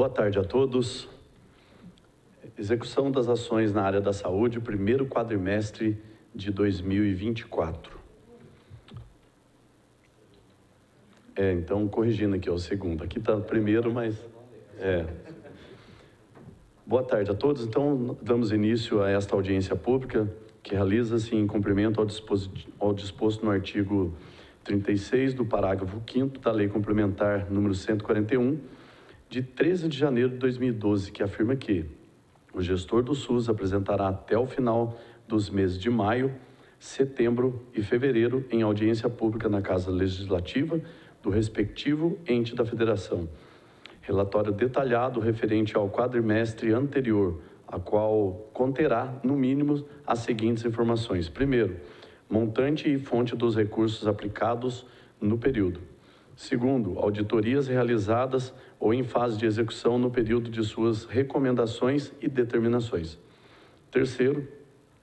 Boa tarde a todos. Execução das ações na área da saúde, primeiro quadrimestre de 2024. Então, corrigindo aqui, é o segundo. Aqui está o primeiro, mas... Boa tarde a todos. Então, damos início a esta audiência pública, que realiza-se em cumprimento ao disposto no artigo 36 do parágrafo 5º da Lei Complementar número 141, de 13 de janeiro de 2012, que afirma que o gestor do SUS apresentará até o final dos meses de maio, setembro e fevereiro, em audiência pública na Casa Legislativa do respectivo ente da Federação, relatório detalhado referente ao quadrimestre anterior, a qual conterá, no mínimo, as seguintes informações. Primeiro, montante e fonte dos recursos aplicados no período. Segundo, auditorias realizadas ou em fase de execução no período de suas recomendações e determinações. Terceiro,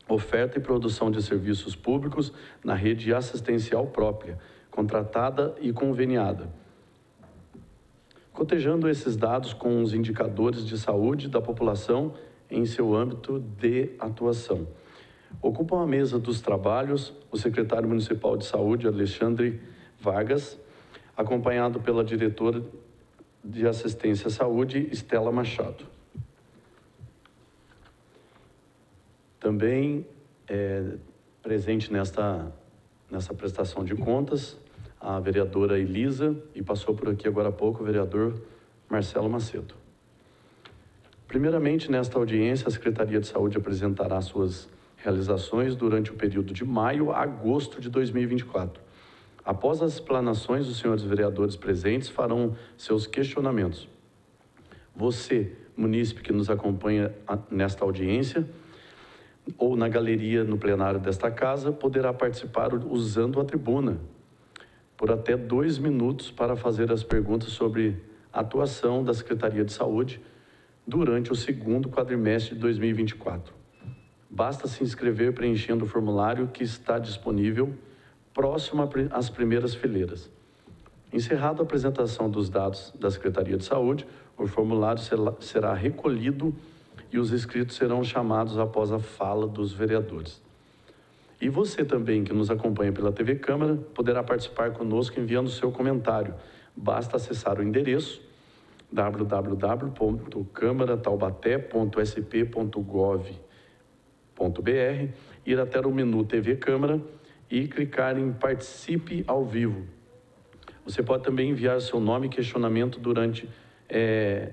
oferta e produção de serviços públicos na rede assistencial própria, contratada e conveniada. Cotejando esses dados com os indicadores de saúde da população em seu âmbito de atuação. Ocupam a mesa dos trabalhos o secretário municipal de saúde, Alexandre Vargas, acompanhado pela diretora de assistência à saúde, Estela Machado. Também presente nessa prestação de contas, a vereadora Elisa, e passou por aqui agora há pouco o vereador Marcelo Macedo. Primeiramente, nesta audiência, a Secretaria de Saúde apresentará suas realizações durante o período de maio a agosto de 2024. Após as explanações, os senhores vereadores presentes farão seus questionamentos. Você, munícipe que nos acompanha nesta audiência, ou na galeria no plenário desta casa, poderá participar usando a tribuna, por até 2 minutos para fazer as perguntas sobre a atuação da Secretaria de Saúde durante o segundo quadrimestre de 2024. Basta se inscrever preenchendo o formulário que está disponível próximo às primeiras fileiras. Encerrada a apresentação dos dados da Secretaria de Saúde, o formulário será recolhido e os inscritos serão chamados após a fala dos vereadores. E você também, que nos acompanha pela TV Câmara, poderá participar conosco enviando seu comentário. Basta acessar o endereço www.câmara.taubaté.sp.gov.br, ir até o menu TV Câmara e clicar em Participe ao Vivo. Você pode também enviar seu nome e questionamento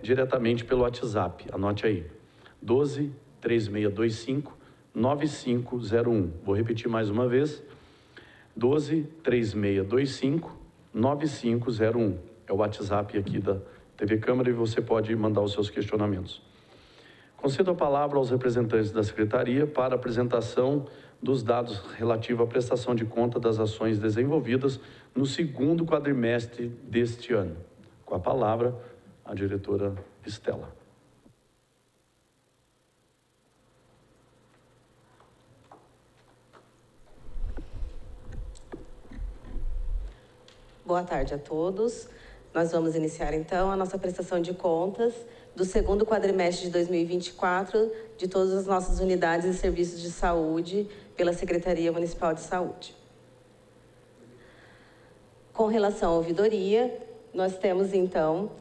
diretamente pelo WhatsApp. Anote aí, 12 3625 9501. Vou repetir mais uma vez, 12 3625 9501. É o WhatsApp aqui da TV Câmara e você pode mandar os seus questionamentos. Concedo a palavra aos representantes da Secretaria para a apresentação dos dados relativos à prestação de conta das ações desenvolvidas no segundo quadrimestre deste ano. Com a palavra, a diretora Estela. Boa tarde a todos. Nós vamos iniciar, então, a nossa prestação de contas do segundo quadrimestre de 2024 de todas as nossas unidades e serviços de saúde pela Secretaria Municipal de Saúde. Com relação à ouvidoria, nós temos, então,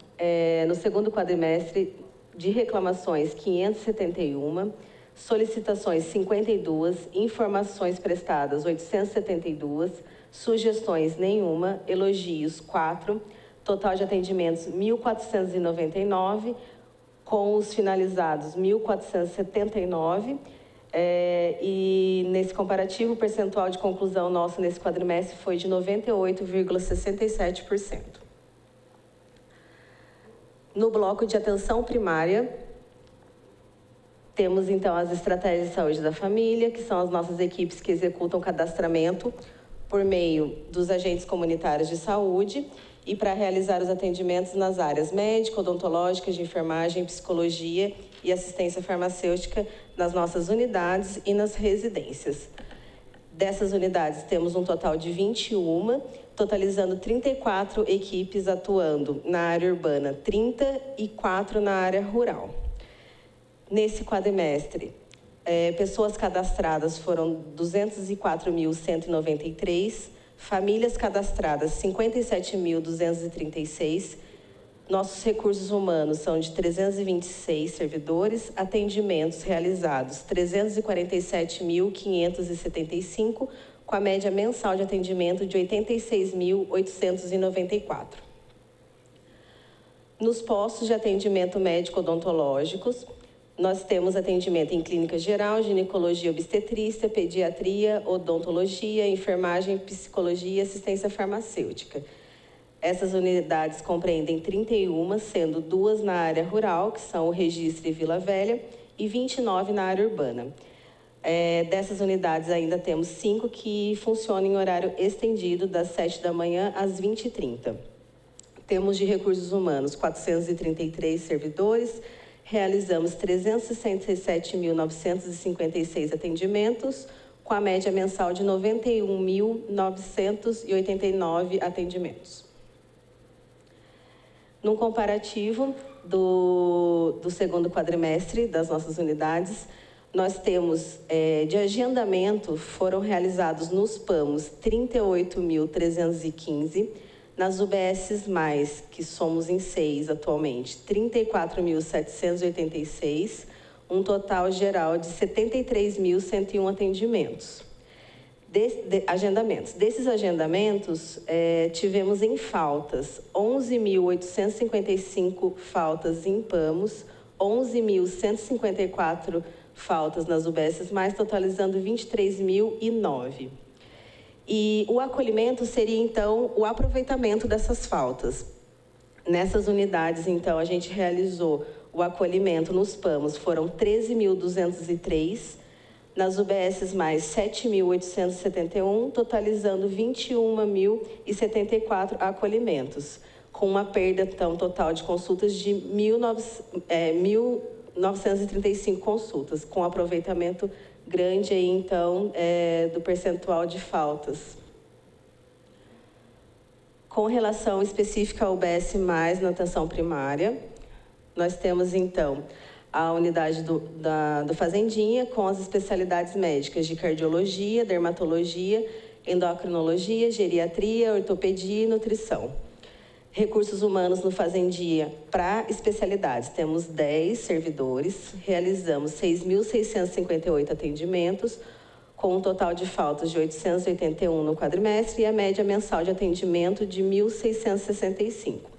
no segundo quadrimestre de reclamações 571, solicitações 52, informações prestadas 872, sugestões nenhuma, elogios 4, total de atendimentos 1.499, com os finalizados 1.479, e nesse comparativo o percentual de conclusão nosso nesse quadrimestre foi de 98,67%. No bloco de atenção primária, temos então as estratégias de saúde da família, que são as nossas equipes que executam cadastramento por meio dos agentes comunitários de saúde e para realizar os atendimentos nas áreas médica, odontológica, de enfermagem, psicologia e assistência farmacêutica nas nossas unidades e nas residências. Dessas unidades, temos um total de 21, totalizando 34 equipes atuando na área urbana, 34 na área rural. Nesse quadrimestre, pessoas cadastradas foram 204.193, famílias cadastradas 57.236, nossos recursos humanos são de 326 servidores, atendimentos realizados 347.575, com a média mensal de atendimento de 86.894. Nos postos de atendimento médico odontológicos, nós temos atendimento em clínica geral, ginecologia, obstetrícia, pediatria, odontologia, enfermagem, psicologia e assistência farmacêutica. Essas unidades compreendem 31, sendo 2 na área rural, que são o Registro e Vila Velha, e 29 na área urbana. Dessas unidades ainda temos 5 que funcionam em horário estendido, das 7 da manhã às 20h30. Temos de recursos humanos 433 servidores, realizamos 367.956 atendimentos, com a média mensal de 91.989 atendimentos. Num comparativo do segundo quadrimestre das nossas unidades, nós temos, de agendamento, foram realizados nos PAMOS 38.315, nas UBSs+, que somos em 6 atualmente, 34.786, um total geral de 73.101 atendimentos. Agendamentos. Desses agendamentos, tivemos em faltas 11.855 faltas em PAMOS, 11.154 faltas nas UBSs+, totalizando 23.009. E o acolhimento seria, então, o aproveitamento dessas faltas. Nessas unidades, então, a gente realizou o acolhimento nos PAMOS, foram 13.203, nas UBSs+, 7.871, totalizando 21.074 acolhimentos, com uma perda, então, total de consultas de 1.935 consultas, com aproveitamento grande aí, então, do percentual de faltas. Com relação específica ao UBS+, na atenção primária, nós temos, então, a unidade do Fazendinha, com as especialidades médicas de cardiologia, dermatologia, endocrinologia, geriatria, ortopedia e nutrição. Recursos humanos no Fazendinha para especialidades. Temos 10 servidores, realizamos 6.658 atendimentos, com um total de faltas de 881 no quadrimestre e a média mensal de atendimento de 1.665.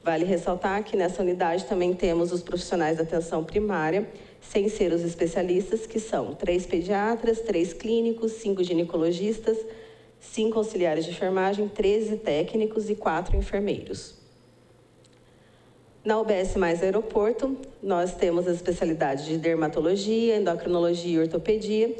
Vale ressaltar que nessa unidade também temos os profissionais da atenção primária, sem ser os especialistas, que são 3 pediatras, 3 clínicos, 5 ginecologistas, 5 auxiliares de enfermagem, 13 técnicos e 4 enfermeiros. Na UBS mais aeroporto, nós temos as especialidades de dermatologia, endocrinologia e ortopedia,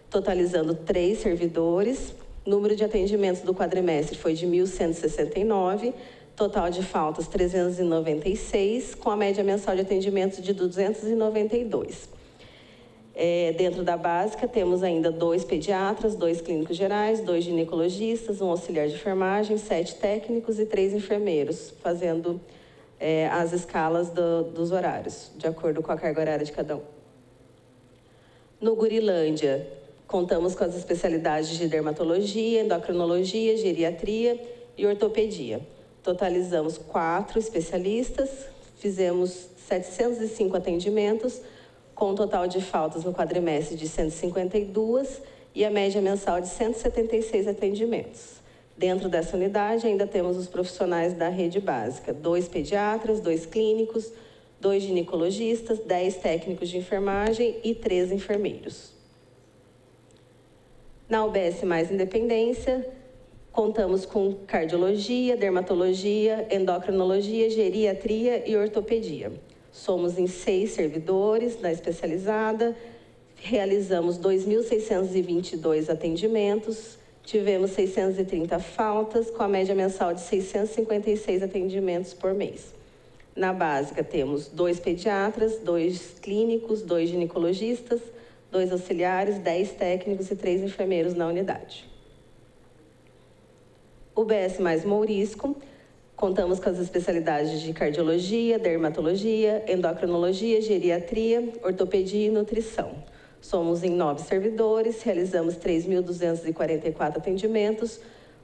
totalizando 3 servidores. O número de atendimentos do quadrimestre foi de 1.169, total de faltas 396, com a média mensal de atendimentos de 292. Dentro da básica, temos ainda 2 pediatras, 2 clínicos gerais, 2 ginecologistas, 1 auxiliar de enfermagem, 7 técnicos e 3 enfermeiros, fazendo as escalas dos horários, de acordo com a carga horária de cada um. No Gurilândia, contamos com as especialidades de dermatologia, endocrinologia, geriatria e ortopedia. Totalizamos 4 especialistas, fizemos 705 atendimentos, com um total de faltas no quadrimestre de 152 e a média mensal de 176 atendimentos. Dentro dessa unidade, ainda temos os profissionais da rede básica, 2 pediatras, 2 clínicos, 2 ginecologistas, 10 técnicos de enfermagem e 3 enfermeiros. Na UBS mais Independência, contamos com cardiologia, dermatologia, endocrinologia, geriatria e ortopedia. Somos em 6 servidores na especializada, realizamos 2.622 atendimentos, tivemos 630 faltas, com a média mensal de 656 atendimentos por mês. Na básica, temos 2 pediatras, 2 clínicos, 2 ginecologistas, 2 auxiliares, 10 técnicos e 3 enfermeiros na unidade. UBS mais Mourisco, contamos com as especialidades de cardiologia, dermatologia, endocrinologia, geriatria, ortopedia e nutrição. Somos em 9 servidores, realizamos 3.244 atendimentos,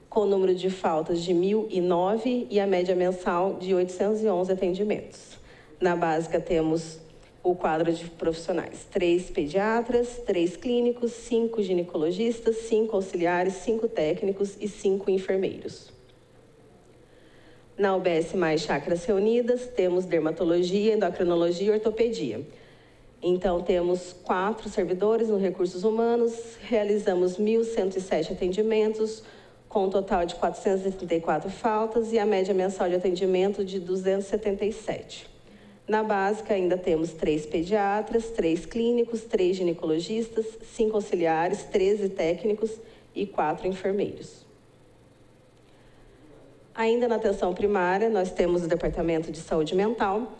com o número de faltas de 1.009 e a média mensal de 811 atendimentos. Na básica temos o quadro de profissionais: 3 pediatras, 3 clínicos, 5 ginecologistas, 5 auxiliares, 5 técnicos e 5 enfermeiros. Na UBS mais Chácaras Reunidas, temos dermatologia, endocrinologia e ortopedia. Então, temos 4 servidores no Recursos Humanos, realizamos 1.107 atendimentos, com um total de 434 faltas e a média mensal de atendimento de 277. Na básica, ainda temos 3 pediatras, 3 clínicos, 3 ginecologistas, 5 auxiliares, 13 técnicos e 4 enfermeiros. Ainda na atenção primária, nós temos o Departamento de Saúde Mental,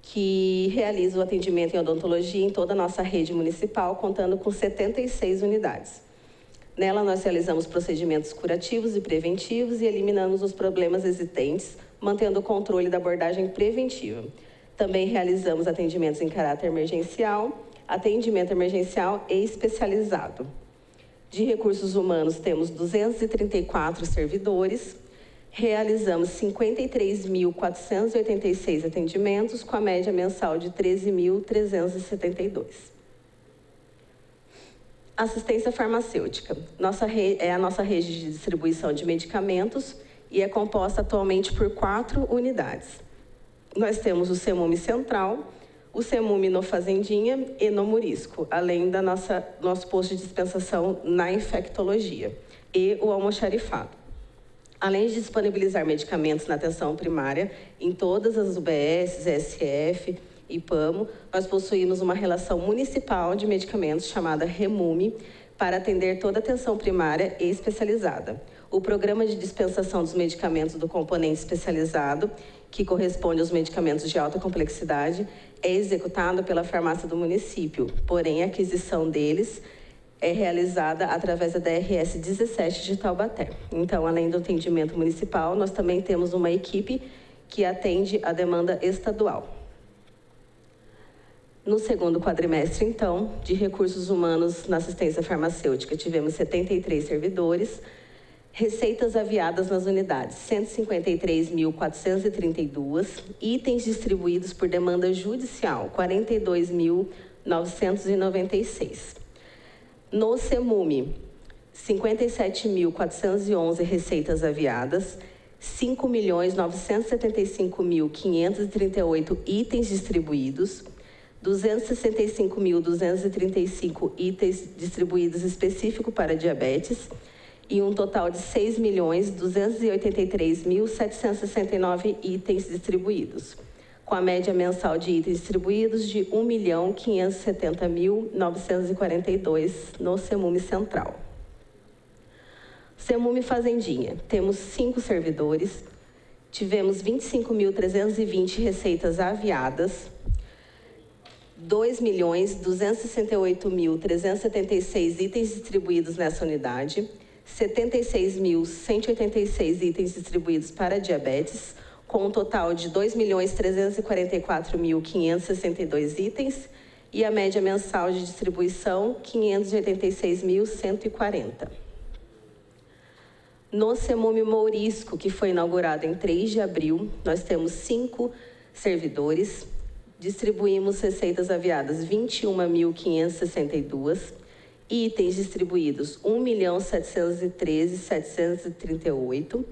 que realiza o atendimento em odontologia em toda a nossa rede municipal, contando com 76 unidades. Nela, nós realizamos procedimentos curativos e preventivos e eliminamos os problemas existentes, mantendo o controle da abordagem preventiva. Também realizamos atendimentos em caráter emergencial, atendimento emergencial e especializado. De recursos humanos, temos 234 servidores, realizamos 53.486 atendimentos, com a média mensal de 13.372. Assistência farmacêutica. É a nossa rede de distribuição de medicamentos e é composta atualmente por 4 unidades. Nós temos o CEMUME Central, o CEMUME no Fazendinha e no Mourisco, além da nosso posto de dispensação na infectologia e o almoxarifado. Além de disponibilizar medicamentos na atenção primária, em todas as UBS, SF e PAMO, nós possuímos uma relação municipal de medicamentos chamada REMUME, para atender toda a atenção primária e especializada. O programa de dispensação dos medicamentos do componente especializado, que corresponde aos medicamentos de alta complexidade, é executado pela farmácia do município, porém a aquisição deles é realizada através da DRS 17 de Taubaté. Então, além do atendimento municipal, nós também temos uma equipe que atende a demanda estadual. No segundo quadrimestre, então, de recursos humanos na assistência farmacêutica, tivemos 73 servidores, receitas aviadas nas unidades, 153.432, itens distribuídos por demanda judicial, 42.996. No CEMUME, 57.411 receitas aviadas, 5.975.538 itens distribuídos, 265.235 itens distribuídos específico para diabetes e um total de 6.283.769 itens distribuídos, com a média mensal de itens distribuídos de 1.570.942 no CEMUME Central. CEMUME Fazendinha, temos 5 servidores, tivemos 25.320 receitas aviadas, 2.268.376 itens distribuídos nessa unidade, 76.186 itens distribuídos para diabetes, com um total de 2.344.562 itens e a média mensal de distribuição 586.140. No CEMUME Mourisco, que foi inaugurado em 3 de abril, nós temos 5 servidores, distribuímos receitas aviadas 21.562, itens distribuídos 1.713.738,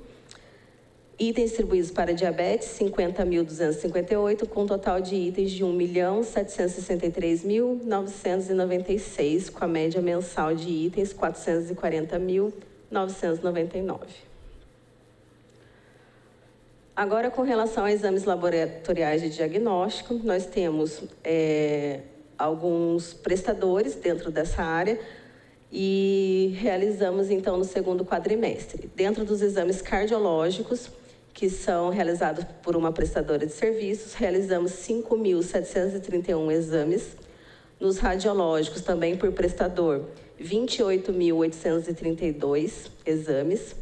itens distribuídos para diabetes 50.258, com um total de itens de 1.763.996, com a média mensal de itens 440.999. Agora, com relação a exames laboratoriais de diagnóstico, nós temos alguns prestadores dentro dessa área e realizamos, então, no segundo quadrimestre. Dentro dos exames cardiológicos, que são realizados por uma prestadora de serviços, realizamos 5.731 exames. Nos radiológicos, também por prestador, 28.832 exames.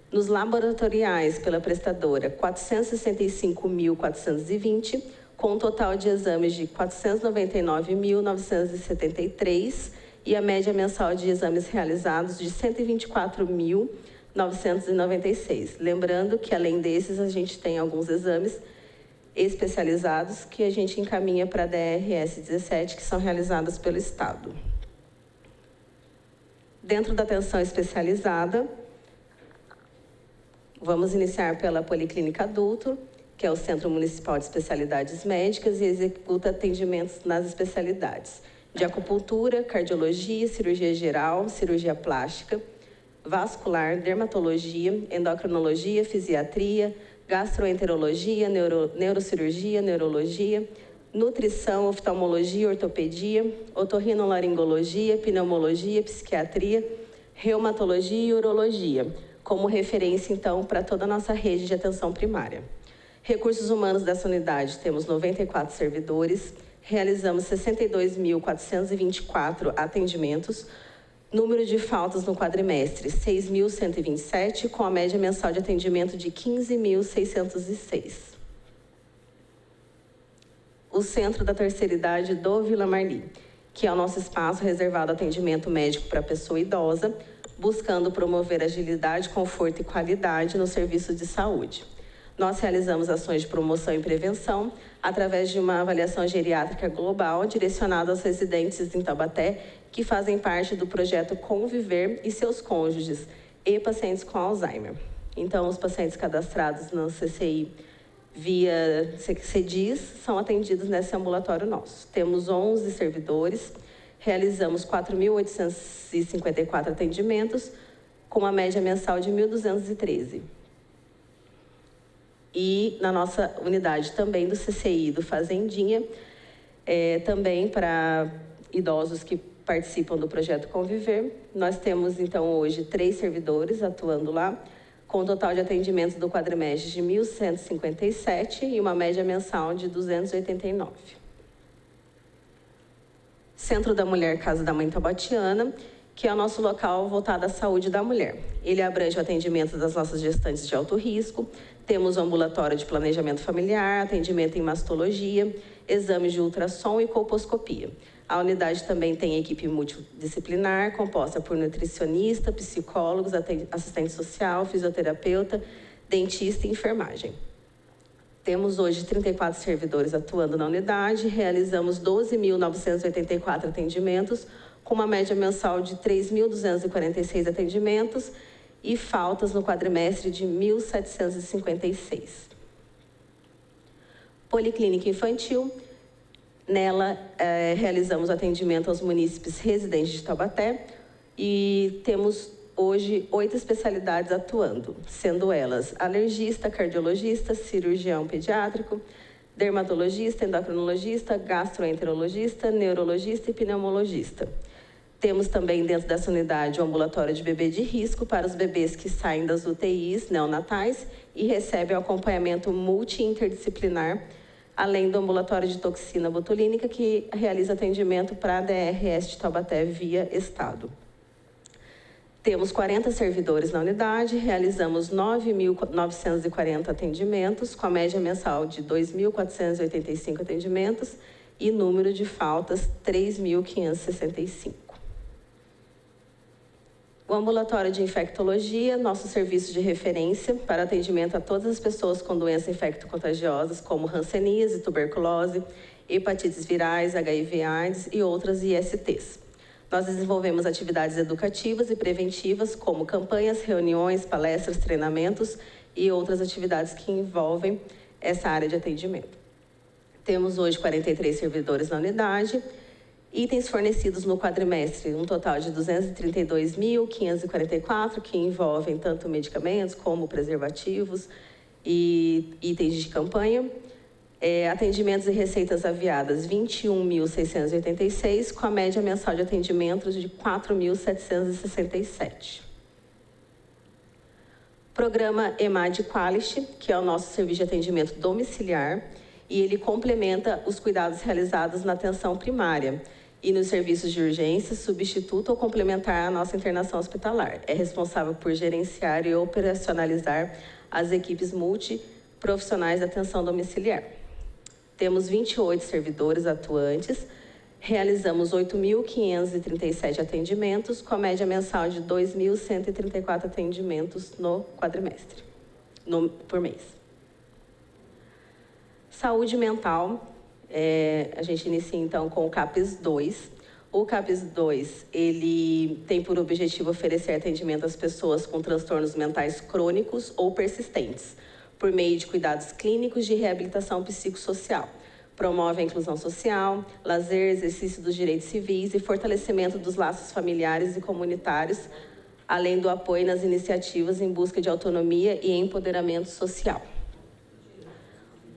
Nos laboratoriais, pela prestadora, 465.420, com um total de exames de 499.973 e a média mensal de exames realizados de 124.996. Lembrando que, além desses, a gente tem alguns exames especializados que a gente encaminha para a DRS 17, que são realizadas pelo Estado. Dentro da atenção especializada, vamos iniciar pela Policlínica Adulto, que é o Centro Municipal de Especialidades Médicas e executa atendimentos nas especialidades de acupuntura, cardiologia, cirurgia geral, cirurgia plástica, vascular, dermatologia, endocrinologia, fisiatria, gastroenterologia, neurocirurgia, neurologia, nutrição, oftalmologia, ortopedia, otorrinolaringologia, pneumologia, psiquiatria, reumatologia e urologia, como referência, então, para toda a nossa rede de atenção primária. Recursos humanos dessa unidade, temos 94 servidores, realizamos 62.424 atendimentos, número de faltas no quadrimestre, 6.127, com a média mensal de atendimento de 15.606. O Centro da Terceira Idade do Vila Marli, que é o nosso espaço reservado ao atendimento médico para a pessoa idosa, buscando promover agilidade, conforto e qualidade no serviço de saúde. Nós realizamos ações de promoção e prevenção através de uma avaliação geriátrica global direcionada aos residentes em Taubaté que fazem parte do projeto Conviver e seus cônjuges e pacientes com Alzheimer. Então, os pacientes cadastrados no CCI via CDIS são atendidos nesse ambulatório nosso. Temos 11 servidores, realizamos 4.854 atendimentos, com uma média mensal de 1.213. E na nossa unidade também do CCI, do Fazendinha, também para idosos que participam do projeto Conviver. Nós temos, então, hoje 3 servidores atuando lá, com um total de atendimentos do quadrimestre de 1.157 e uma média mensal de 289. Centro da Mulher Casa da Mãe Taubatiana, que é o nosso local voltado à saúde da mulher. Ele abrange o atendimento das nossas gestantes de alto risco, temos o ambulatório de planejamento familiar, atendimento em mastologia, exames de ultrassom e colposcopia. A unidade também tem equipe multidisciplinar, composta por nutricionista, psicólogos, assistente social, fisioterapeuta, dentista e enfermagem. Temos hoje 34 servidores atuando na unidade, realizamos 12.984 atendimentos, com uma média mensal de 3.246 atendimentos e faltas no quadrimestre de 1.756. Policlínica Infantil, nela realizamos atendimento aos munícipes residentes de Taubaté e temos hoje 8 especialidades atuando, sendo elas alergista, cardiologista, cirurgião pediátrico, dermatologista, endocrinologista, gastroenterologista, neurologista e pneumologista. Temos também dentro dessa unidade o ambulatório de bebê de risco para os bebês que saem das UTIs neonatais e recebem o acompanhamento multi-interdisciplinar, além do ambulatório de toxina botulínica, que realiza atendimento para a DRS de Taubaté via Estado. Temos 40 servidores na unidade, realizamos 9.940 atendimentos, com a média mensal de 2.485 atendimentos e número de faltas 3.565. O ambulatório de infectologia, nosso serviço de referência para atendimento a todas as pessoas com doenças infecto-contagiosas, como hanseníase, tuberculose, hepatites virais, HIV/AIDS e outras ISTs. Nós desenvolvemos atividades educativas e preventivas, como campanhas, reuniões, palestras, treinamentos e outras atividades que envolvem essa área de atendimento. Temos hoje 43 servidores na unidade, itens fornecidos no quadrimestre, um total de 232.544, que envolvem tanto medicamentos como preservativos e itens de campanha. Atendimentos e receitas aviadas, 21.686, com a média mensal de atendimentos de 4.767. Programa EMAD Quality, que é o nosso serviço de atendimento domiciliar, e ele complementa os cuidados realizados na atenção primária. e nos serviços de urgência, substituto ou complementar à nossa internação hospitalar. É responsável por gerenciar e operacionalizar as equipes multiprofissionais de atenção domiciliar. Temos 28 servidores atuantes, realizamos 8.537 atendimentos, com a média mensal de 2.134 atendimentos no quadrimestre, por mês. Saúde mental, a gente inicia então com o CAPES 2. O CAPES 2, ele tem por objetivo oferecer atendimento às pessoas com transtornos mentais crônicos ou persistentes, por meio de cuidados clínicos de reabilitação psicossocial. Promove a inclusão social, lazer, exercício dos direitos civis e fortalecimento dos laços familiares e comunitários, além do apoio nas iniciativas em busca de autonomia e empoderamento social.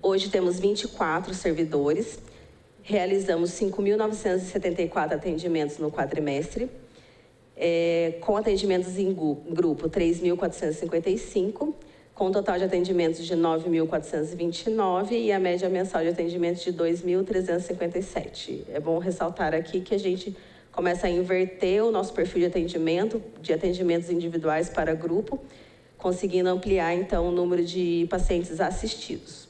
Hoje temos 24 servidores, realizamos 5.974 atendimentos no quadrimestre, com atendimentos em grupo 3.455, com um total de atendimentos de 9.429 e a média mensal de atendimentos de 2.357. É bom ressaltar aqui que a gente começa a inverter o nosso perfil de atendimentos individuais para grupo, conseguindo ampliar, então, o número de pacientes assistidos.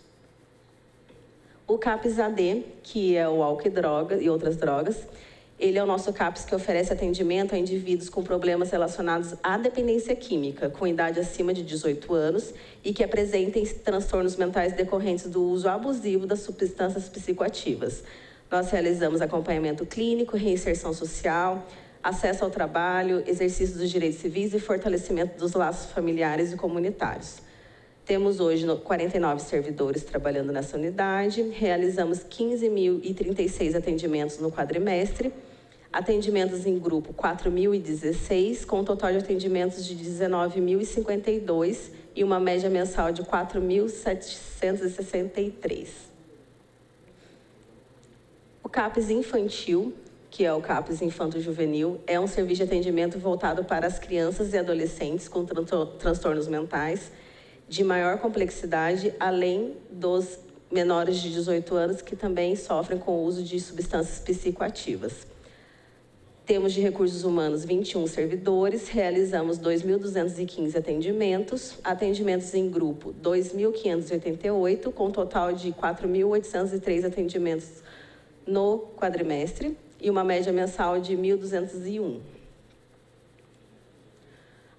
O CAPES AD, que é o álcool e outras drogas, ele é o nosso CAPES que oferece atendimento a indivíduos com problemas relacionados à dependência química, com idade acima de 18 anos e que apresentem transtornos mentais decorrentes do uso abusivo das substâncias psicoativas. Nós realizamos acompanhamento clínico, reinserção social, acesso ao trabalho, exercício dos direitos civis e fortalecimento dos laços familiares e comunitários. Temos hoje 49 servidores trabalhando nessa unidade, realizamos 15.036 atendimentos no quadrimestre, atendimentos em grupo 4.016, com um total de atendimentos de 19.052 e uma média mensal de 4.763. O CAPES infantil, que é o CAPES infanto-juvenil, é um serviço de atendimento voltado para as crianças e adolescentes com transtornos mentais, de maior complexidade, além dos menores de 18 anos que também sofrem com o uso de substâncias psicoativas. Temos de recursos humanos 21 servidores, realizamos 2.215 atendimentos em grupo 2.588, com um total de 4.803 atendimentos no quadrimestre e uma média mensal de 1.201.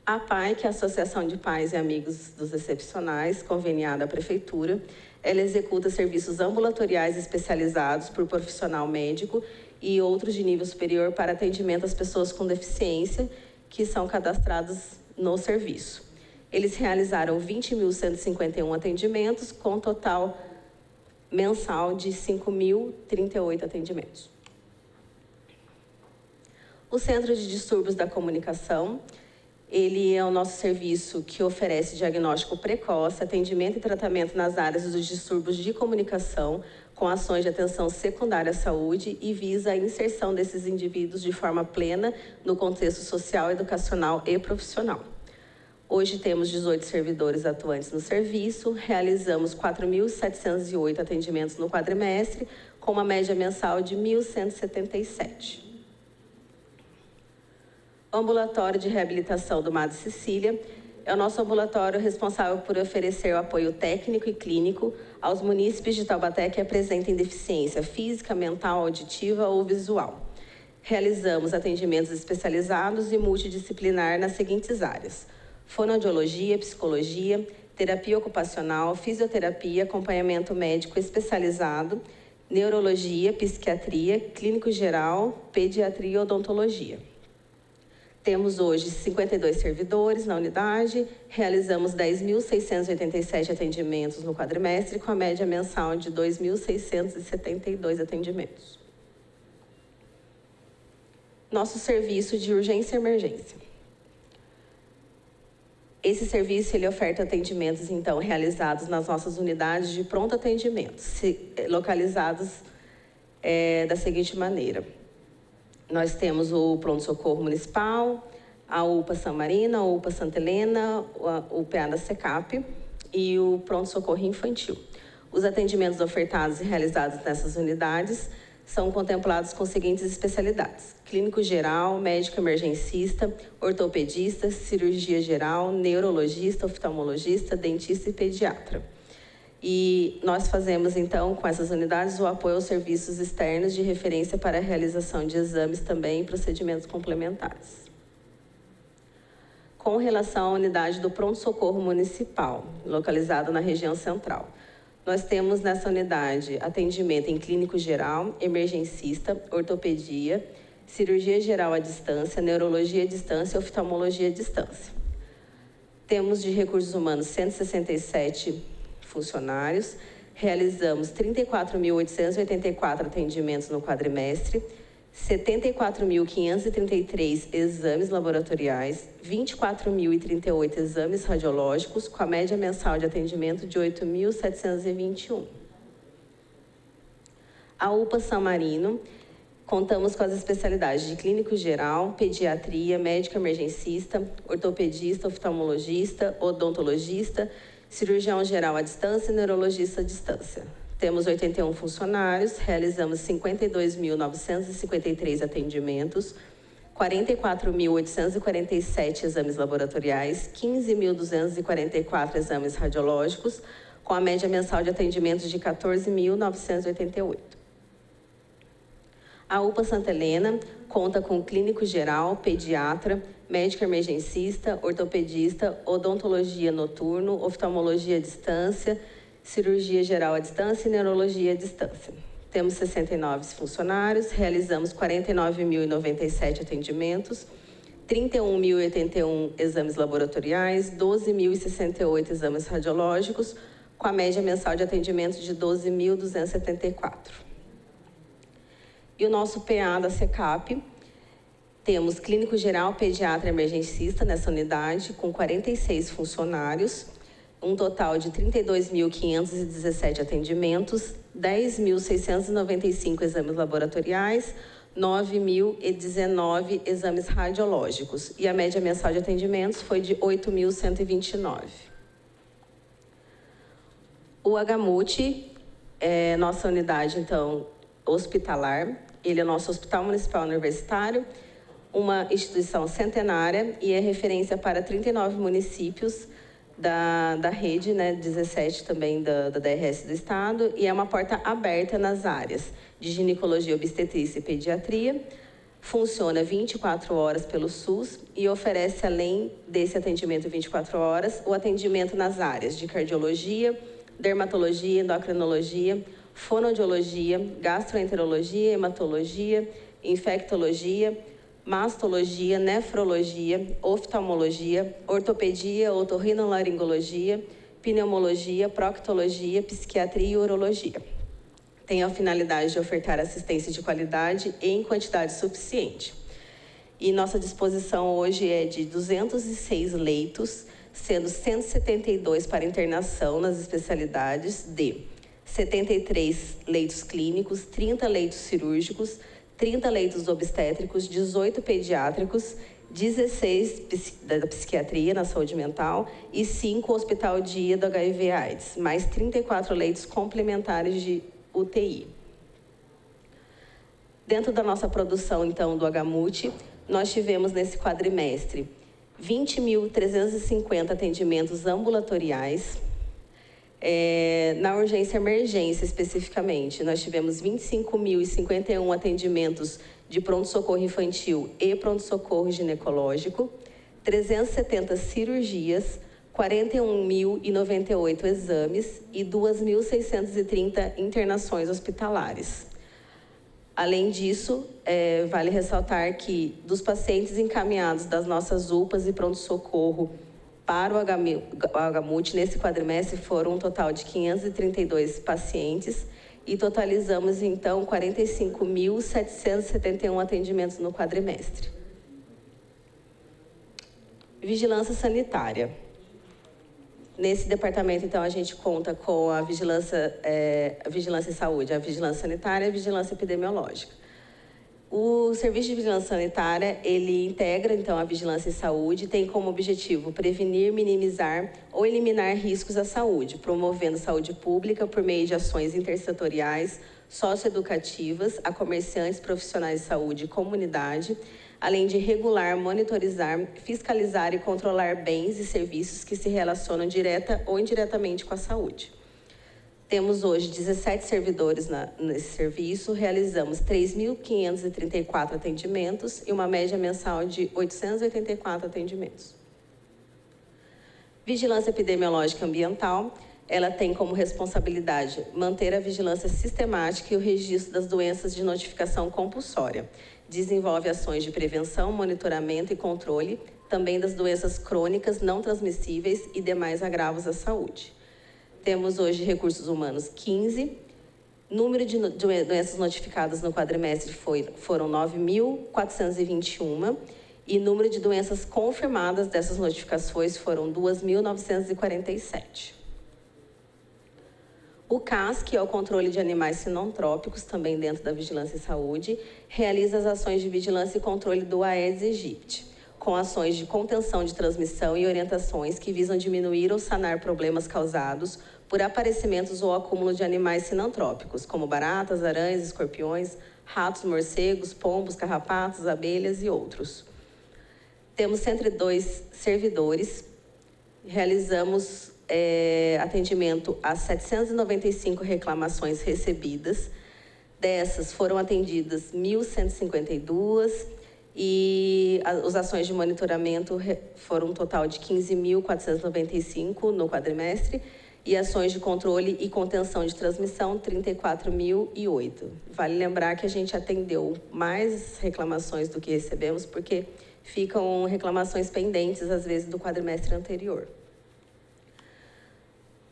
A PAI, que é a Associação de Pais e Amigos dos Excepcionais, conveniada à Prefeitura, ela executa serviços ambulatoriais especializados por profissional médico e outros de nível superior para atendimento às pessoas com deficiência que são cadastradas no serviço. Eles realizaram 20.151 atendimentos, com total mensal de 5.038 atendimentos. O Centro de Distúrbios da Comunicação, ele é o nosso serviço que oferece diagnóstico precoce, atendimento e tratamento nas áreas dos distúrbios de comunicação, com ações de atenção secundária à saúde e visa a inserção desses indivíduos de forma plena no contexto social, educacional e profissional. Hoje temos 18 servidores atuantes no serviço, realizamos 4.708 atendimentos no quadrimestre, com uma média mensal de 1.177. O Ambulatório de Reabilitação do Madre Cecília é o nosso ambulatório responsável por oferecer o apoio técnico e clínico aos munícipes de Taubaté que apresentem deficiência física, mental, auditiva ou visual. Realizamos atendimentos especializados e multidisciplinar nas seguintes áreas: fonoaudiologia, psicologia, terapia ocupacional, fisioterapia, acompanhamento médico especializado, neurologia, psiquiatria, clínico geral, pediatria e odontologia. Temos hoje 52 servidores na unidade, realizamos 10.687 atendimentos no quadrimestre, com a média mensal de 2.672 atendimentos. Nosso serviço de urgência e emergência. Esse serviço ele oferta atendimentos, então, realizados nas nossas unidades de pronto atendimento, localizados da seguinte maneira. Nós temos o pronto-socorro municipal, a UPA San Marino, a UPA Santa Helena, o PA da SECAP e o pronto-socorro infantil. Os atendimentos ofertados e realizados nessas unidades são contemplados com as seguintes especialidades: clínico geral, médico emergencista, ortopedista, cirurgia geral, neurologista, oftalmologista, dentista e pediatra. E nós fazemos, então, com essas unidades, o apoio aos serviços externos de referência para a realização de exames também e procedimentos complementares. Com relação à unidade do pronto-socorro municipal, localizada na região central, nós temos nessa unidade atendimento em clínico geral, emergencista, ortopedia, cirurgia geral à distância, neurologia à distância e oftalmologia à distância. Temos de recursos humanos 167 funcionários, realizamos 34.884 atendimentos no quadrimestre, 74.533 exames laboratoriais, 24.038 exames radiológicos, com a média mensal de atendimento de 8.721. A UPA São Marino, contamos com as especialidades de clínico geral, pediatria, médico emergencista, ortopedista, oftalmologista, odontologista, cirurgião geral à distância e neurologista à distância. Temos 81 funcionários, realizamos 52.953 atendimentos, 44.847 exames laboratoriais, 15.244 exames radiológicos, com a média mensal de atendimentos de 14.988. A UPA Santa Helena conta com clínico geral, pediatra, médico emergencista, ortopedista, odontologia noturno, oftalmologia à distância, cirurgia geral à distância e neurologia à distância. Temos 69 funcionários, realizamos 49.097 atendimentos, 31.081 exames laboratoriais, 12.068 exames radiológicos, com a média mensal de atendimento de 12.274. E o nosso PA da SECAP, temos clínico geral, pediatra e emergencista nessa unidade, com 46 funcionários, um total de 32.517 atendimentos, 10.695 exames laboratoriais, 9.019 exames radiológicos. E a média mensal de atendimentos foi de 8.129. O HMUT é nossa unidade, então, hospitalar. Ele é nosso Hospital Municipal Universitário, uma instituição centenária e é referência para 39 municípios da rede, né, 17 também da DRS do Estado, e é uma porta aberta nas áreas de ginecologia, obstetrícia e pediatria. Funciona 24 horas pelo SUS e oferece, além desse atendimento 24 horas, o atendimento nas áreas de cardiologia, dermatologia, endocrinologia, fonoaudiologia, gastroenterologia, hematologia, infectologia, mastologia, nefrologia, oftalmologia, ortopedia, otorrinolaringologia, pneumologia, proctologia, psiquiatria e urologia. Tem a finalidade de ofertar assistência de qualidade e em quantidade suficiente. E nossa disposição hoje é de 206 leitos, sendo 172 para internação nas especialidades de 73 leitos clínicos, 30 leitos cirúrgicos, 30 leitos obstétricos, 18 pediátricos, 16 da psiquiatria na saúde mental e 5 hospital dia do HIV/AIDS, mais 34 leitos complementares de UTI. Dentro da nossa produção, então, do HMUT, nós tivemos nesse quadrimestre 20.350 atendimentos ambulatoriais. Na urgência e emergência, especificamente, nós tivemos 25.051 atendimentos de pronto-socorro infantil e pronto-socorro ginecológico, 370 cirurgias, 41.098 exames e 2.630 internações hospitalares. Além disso, vale ressaltar que dos pacientes encaminhados das nossas UPAs e pronto-socorro para o HMUT, nesse quadrimestre, foram um total de 532 pacientes e totalizamos, então, 45.771 atendimentos no quadrimestre. Vigilância sanitária. Nesse departamento, então, a gente conta com a vigilância em saúde, a vigilância sanitária e a vigilância epidemiológica. O Serviço de Vigilância Sanitária, ele integra, então, a vigilância em saúde, tem como objetivo prevenir, minimizar ou eliminar riscos à saúde, promovendo saúde pública por meio de ações intersetoriais, socioeducativas, a comerciantes, profissionais de saúde e comunidade, além de regular, monitorizar, fiscalizar e controlar bens e serviços que se relacionam direta ou indiretamente com a saúde. Temos hoje 17 servidores nesse serviço, realizamos 3.534 atendimentos e uma média mensal de 884 atendimentos. Vigilância epidemiológica ambiental, ela tem como responsabilidade manter a vigilância sistemática e o registro das doenças de notificação compulsória. Desenvolve ações de prevenção, monitoramento e controle, também das doenças crônicas não transmissíveis e demais agravos à saúde. Temos hoje recursos humanos 15, número de doenças notificadas no quadrimestre foram 9.421 e número de doenças confirmadas dessas notificações foram 2.947. O CAS, que é o controle de animais sinantrópicos, também dentro da Vigilância em Saúde, realiza as ações de vigilância e controle do Aedes aegypti, com ações de contenção de transmissão e orientações que visam diminuir ou sanar problemas causados por aparecimentos ou acúmulo de animais sinantrópicos, como baratas, aranhas, escorpiões, ratos, morcegos, pombos, carrapatos, abelhas e outros. Temos 102 servidores, realizamos atendimento a 795 reclamações recebidas. Dessas foram atendidas 1.152 e as ações de monitoramento foram um total de 15.495 no quadrimestre e ações de controle e contenção de transmissão 34.008. Vale lembrar que a gente atendeu mais reclamações do que recebemos, porque ficam reclamações pendentes, às vezes, do quadrimestre anterior.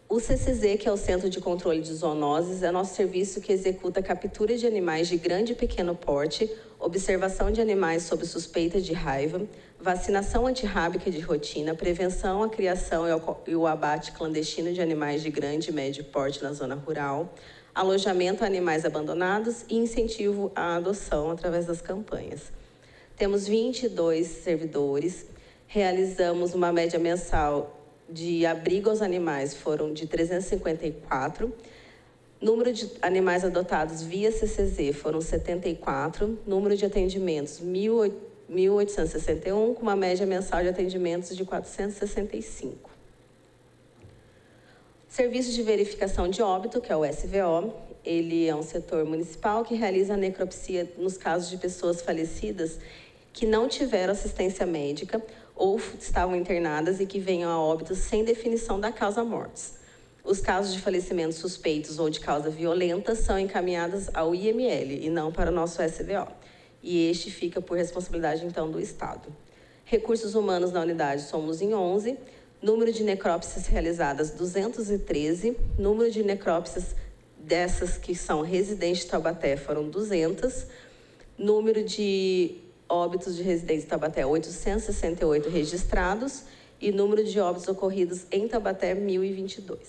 O CCZ, que é o Centro de Controle de Zoonoses, é nosso serviço que executa a captura de animais de grande e pequeno porte, observação de animais sob suspeita de raiva, vacinação antirrábica de rotina, prevenção à criação e o abate clandestino de animais de grande e médio porte na zona rural, alojamento a animais abandonados e incentivo à adoção através das campanhas. Temos 22 servidores, realizamos uma média mensal de abrigo aos animais foram de 354, número de animais adotados via CCZ foram 74, número de atendimentos 1.861, com uma média mensal de atendimentos de 465. Serviço de verificação de óbito, que é o SVO, ele é um setor municipal que realiza a necropsia nos casos de pessoas falecidas que não tiveram assistência médica ou estavam internadas e que venham a óbito sem definição da causa mortis. Os casos de falecimento suspeitos ou de causa violenta são encaminhados ao IML e não para o nosso SVO. E este fica por responsabilidade, então, do Estado. Recursos humanos na unidade somos em 11, número de necrópsias realizadas 213, número de necrópsias dessas que são residentes de Taubaté foram 200, número de óbitos de residentes de Taubaté, 868 registrados, e número de óbitos ocorridos em Taubaté, 1.022.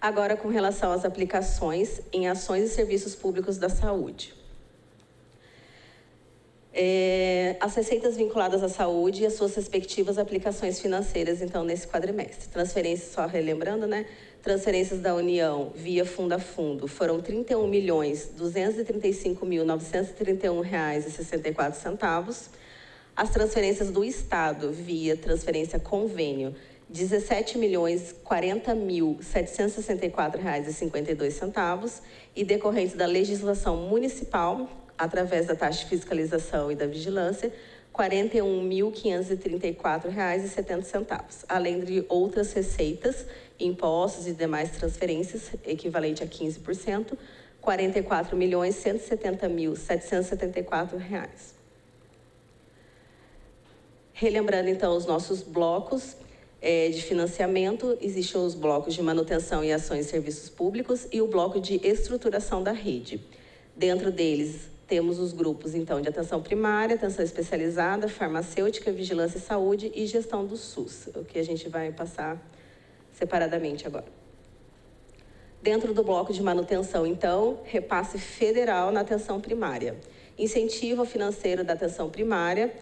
Agora, com relação às aplicações em ações e serviços públicos da saúde. As receitas vinculadas à saúde e as suas respectivas aplicações financeiras, então, nesse quadrimestre. Transferências, só relembrando, né? Transferências da União via fundo a fundo foram R$ 31.235.931,64. As transferências do Estado via transferência convênio, R$ 17.040.764,52 e decorrentes da legislação municipal, através da taxa de fiscalização e da vigilância, R$ 41.534,70, além de outras receitas, impostos e demais transferências, equivalente a 15%, R$ 44.170.774. Relembrando, então, os nossos blocos de financiamento, existem os blocos de manutenção e ações e serviços públicos e o bloco de estruturação da rede. Dentro deles, temos os grupos, então, de atenção primária, atenção especializada, farmacêutica, vigilância e saúde e gestão do SUS, o que a gente vai passar separadamente agora. Dentro do bloco de manutenção, então, repasse federal na atenção primária. Incentivo financeiro da atenção primária,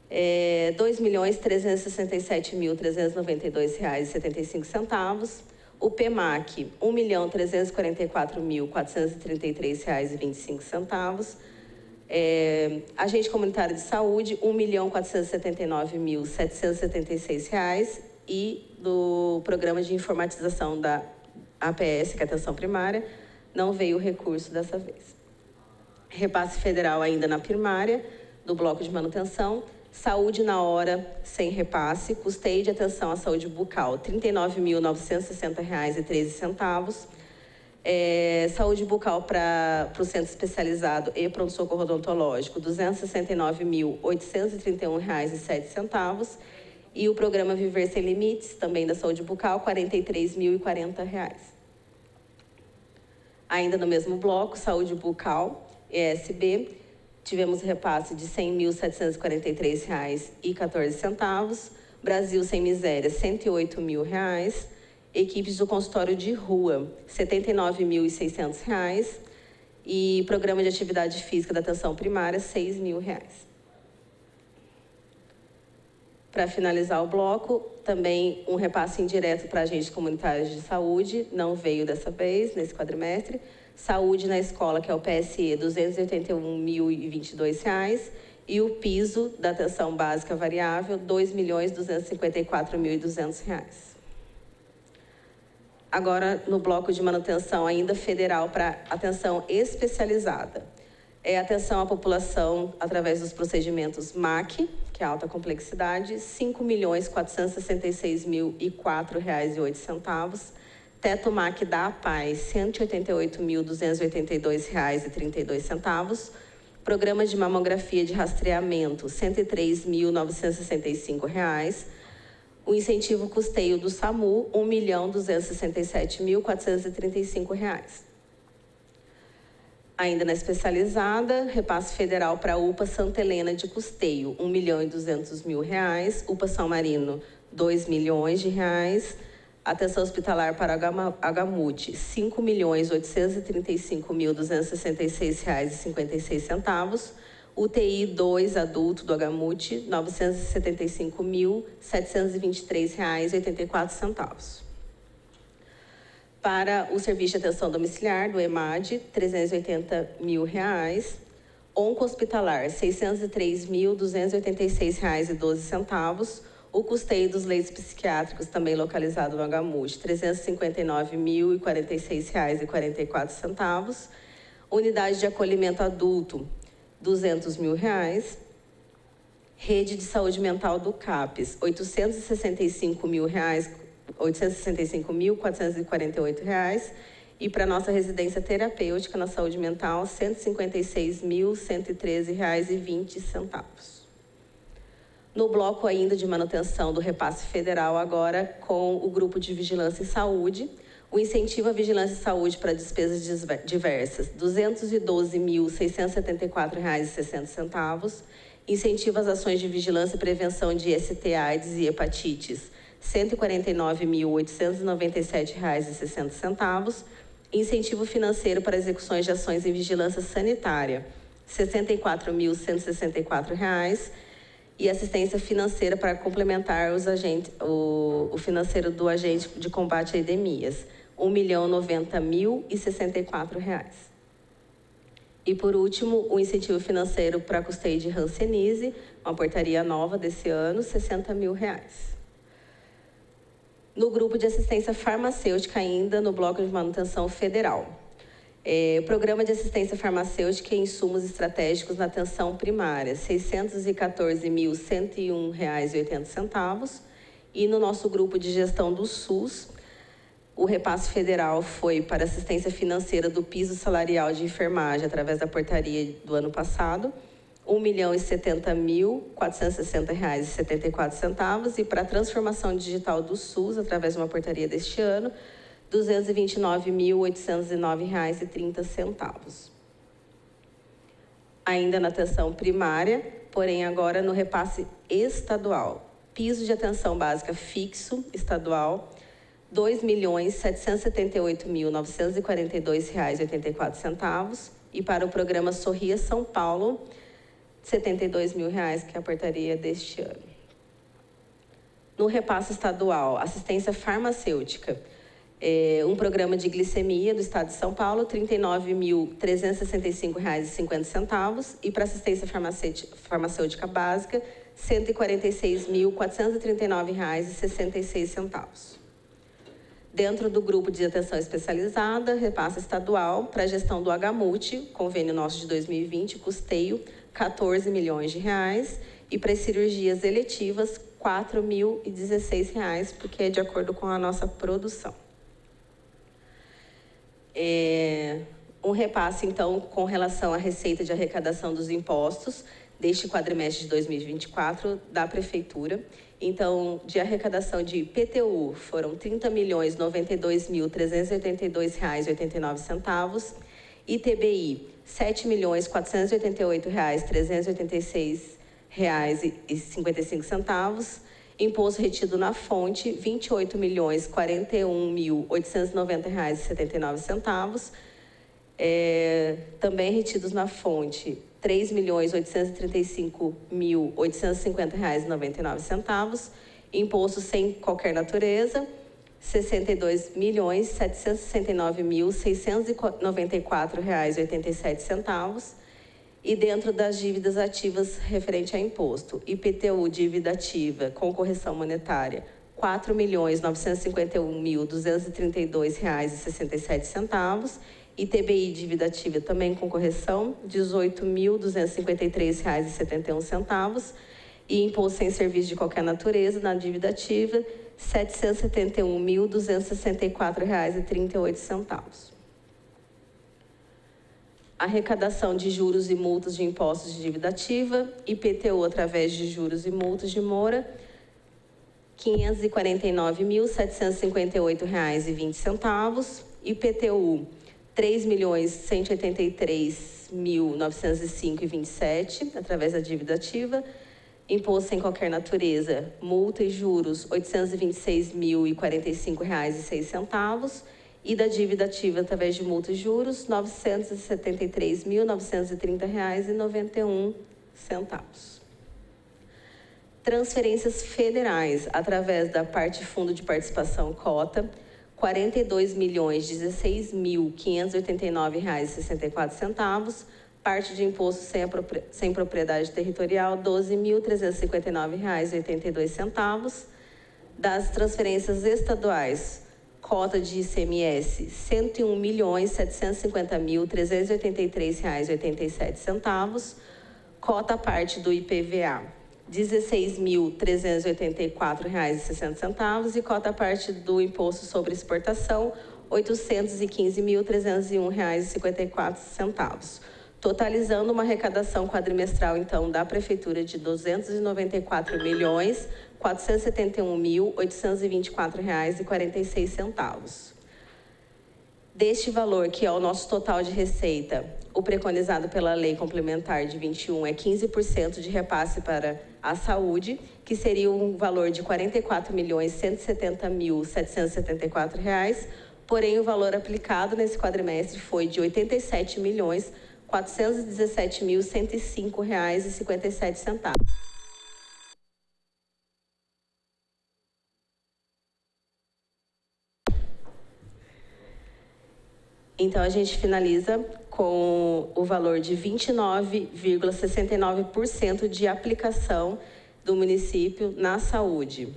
R$ 2.367.392,75. O PEMAC, R$ 1.344.433,25. Agente comunitário de saúde, R$ 1.479.776. E do programa de informatização da APS, que é a atenção primária, não veio o recurso dessa vez. Repasse federal ainda na primária, do bloco de manutenção. Saúde na hora, sem repasse. Custeio de atenção à saúde bucal, R$ 39.960,13. Saúde bucal para o centro especializado e pronto-socorro odontológico, R$ 269.831,07. E o programa Viver Sem Limites, também da saúde bucal, R$ 43.040. Ainda no mesmo bloco, saúde bucal, ESB, tivemos repasse de R$ 100.743,14. Brasil Sem Miséria, R$ 108 mil. Equipes do consultório de rua, R$ 79.600. E programa de atividade física da atenção primária, R$ 6 mil. Para finalizar o bloco, também um repasse indireto para agentes comunitários de saúde, não veio dessa vez, nesse quadrimestre. Saúde na escola, que é o PSE, R$ 281.022. E o piso da atenção básica variável, R$ 2.254.200. Agora, no bloco de manutenção ainda federal para atenção especializada. Atenção à população através dos procedimentos MAC, que é alta complexidade, R$ 5.466.004,08. Teto MAC da APAES, R$ 188.282,32. Programa de mamografia de rastreamento, R$ 103.965. O incentivo custeio do SAMU, R$ 1.267.435. Ainda na especializada, repasse federal para a UPA Santa Helena de custeio, R$ 1.200.000. UPA São Marino, R$ 2 milhões. Atenção hospitalar para Agamute, R$ 5.835.266,56. UTI 2 adulto do Agamute, R$ 975.723,84. Para o serviço de atenção domiciliar do EMAD, R$ 380 mil. Onco hospitalar, R$ 603.286,12. O custeio dos leitos psiquiátricos, também localizado no Agamute, R$ 359.046,44. Unidade de acolhimento adulto, R$ 200 mil. Rede de saúde mental do CAPES, R$ 865.448. E para nossa residência terapêutica na saúde mental, R$ 156.113,20. No bloco ainda de manutenção do repasse federal, agora com o grupo de vigilância e saúde, o incentivo à vigilância e saúde para despesas diversas, R$ 212.674,60. Incentivo às ações de vigilância e prevenção de ST, AIDS e hepatites, R$ 149.897,60. Incentivo financeiro para execuções de ações em vigilância sanitária, R$ 64.164. E assistência financeira para complementar o financeiro do agente de combate a endemias, R$ 1.090.064. E, por último, o incentivo financeiro para custeio de Hanseníase, uma portaria nova desse ano, R$ 60 mil. No grupo de assistência farmacêutica, ainda no bloco de manutenção federal. Programa de assistência farmacêutica e insumos estratégicos na atenção primária, R$ 614.101,80. E no nosso grupo de gestão do SUS, o repasse federal foi para assistência financeira do piso salarial de enfermagem, através da portaria do ano passado, R$ 1.070.460,74. E para a transformação digital do SUS, através de uma portaria deste ano, R$ 229.809,30. Ainda na atenção primária, porém agora no repasse estadual. Piso de atenção básica fixo estadual, R$ R$ 2.778.942,84. E para o programa Sorria São Paulo, R$ 72 mil, que é a portaria deste ano. No repasse estadual, assistência farmacêutica, um programa de glicemia do Estado de São Paulo, R$ 39.365,50. E para assistência farmacêutica básica, R$ 146.439,66. Dentro do grupo de atenção especializada, repasse estadual para a gestão do HMUT, convênio nosso de 2020, custeio R$ 14 milhões. E para as cirurgias eletivas, R$ 4.016, porque é de acordo com a nossa produção. Um repasse, então, com relação à receita de arrecadação dos impostos deste quadrimestre de 2024 da Prefeitura. Então, de arrecadação de IPTU foram R$ 30.092.382,89. ITBI, R$ 7.488.386,55. Imposto retido na fonte, R$ 28.041.890,79. Também retidos na fonte, R$ 3.835.850,99. Imposto sem qualquer natureza, R$ 62.769.694,87. E dentro das dívidas ativas referente a imposto, IPTU, dívida ativa com correção monetária, R$ 4.952.232,67. ITBI, dívida ativa também com correção, R$ 18.253,71. E imposto sem serviço de qualquer natureza na dívida ativa, R$ 771.264,38. Arrecadação de juros e multas de impostos de dívida ativa, IPTU através de juros e multas de mora, R$ 549.758,20. IPTU, R$ 3.183.905,27, através da dívida ativa. Imposto sem qualquer natureza, multa e juros, R$ 826.045,06. E da dívida ativa, através de multa e juros, R$ 973.930,91. Transferências federais, através da parte fundo de participação cota, R$ 42.206.589,64. Parte de imposto sem propriedade territorial, R$ 12.359,82. Das transferências estaduais, cota de ICMS, R$ 101.750.383,87. Cota parte do IPVA, R$ 16.384,60. E cota parte do Imposto sobre Exportação, R$ 815.301,54. Totalizando uma arrecadação quadrimestral, então, da Prefeitura de R$ 294.471.824,46. Deste valor, que é o nosso total de receita, o preconizado pela Lei Complementar de 21 é 15% de repasse para a saúde, que seria um valor de R$ 44.170.774. Porém, o valor aplicado nesse quadrimestre foi de R$ 87.417.105,57. Então, a gente finaliza com o valor de 29,69% de aplicação do município na saúde.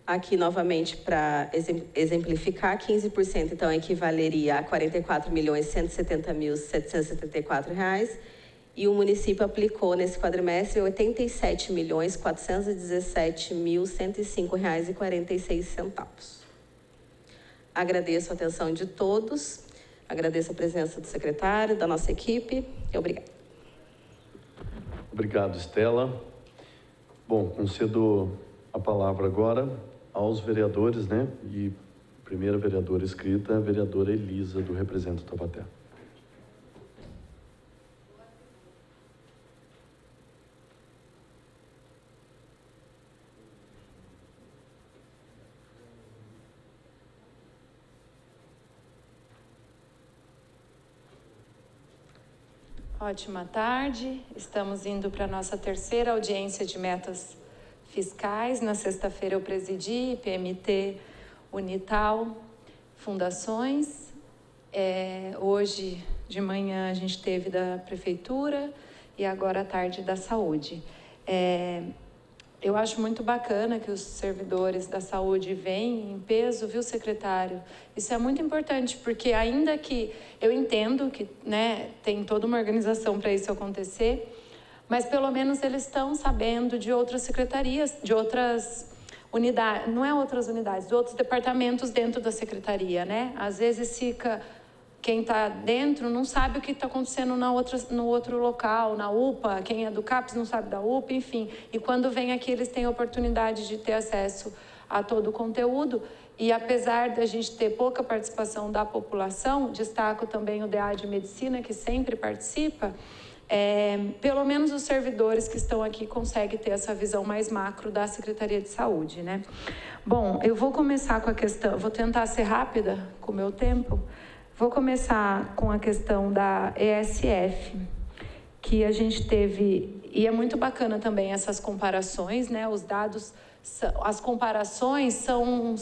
Aqui, novamente, para exemplificar, 15%, então, equivaleria a R$ 44.170.774. E o município aplicou, nesse quadrimestre, R$ 87.417.105,46. Agradeço a atenção de todos, agradeço a presença do secretário, da nossa equipe, e obrigada. Obrigado, Estela. Bom, concedo a palavra agora aos vereadores, né? E a primeira vereadora inscrita é a vereadora Elisa, do Representa Taubaté. Ótima tarde. Estamos indo para a nossa terceira audiência de metas fiscais. Na sexta-feira eu presidi, PMT, Unital, Fundações. Hoje de manhã a gente teve da Prefeitura e agora à tarde da Saúde. Eu acho muito bacana que os servidores da saúde venham em peso, viu, secretário? Isso é muito importante, porque ainda que eu entendo que, né, tem toda uma organização para isso acontecer, mas pelo menos eles estão sabendo de outras secretarias, de outras unidades, não é outras unidades, de outros departamentos dentro da secretaria, né? Às vezes fica... Quem está dentro não sabe o que está acontecendo no outro local, na UPA, quem é do CAPES não sabe da UPA, enfim. E quando vem aqui, eles têm a oportunidade de ter acesso a todo o conteúdo. E apesar da gente ter pouca participação da população, destaco também o DA de Medicina, que sempre participa, pelo menos os servidores que estão aqui conseguem ter essa visão mais macro da Secretaria de Saúde, né? Bom, eu vou começar com a questão, vou tentar ser rápida com o meu tempo. Vou começar com a questão da ESF, que a gente teve, e é muito bacana também essas comparações, né? Os dados, as comparações são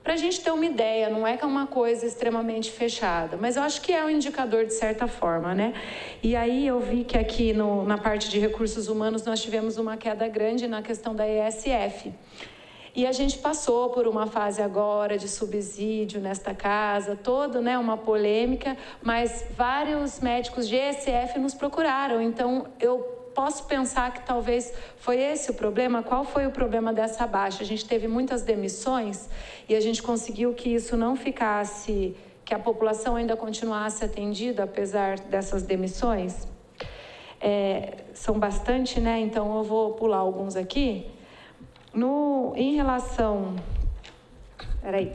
para a gente ter uma ideia, não é que é uma coisa extremamente fechada, mas eu acho que é um indicador de certa forma, né? E aí eu vi que aqui na parte de recursos humanos nós tivemos uma queda grande na questão da ESF. E a gente passou por uma fase agora de subsídio nesta casa, toda, né, uma polêmica, mas vários médicos de ESF nos procuraram. Então, eu posso pensar que talvez foi esse o problema. Qual foi o problema dessa baixa? A gente teve muitas demissões e a gente conseguiu que isso não ficasse, que a população ainda continuasse atendida, apesar dessas demissões. São bastante, né? Então, eu vou pular alguns aqui. Em relação... Peraí.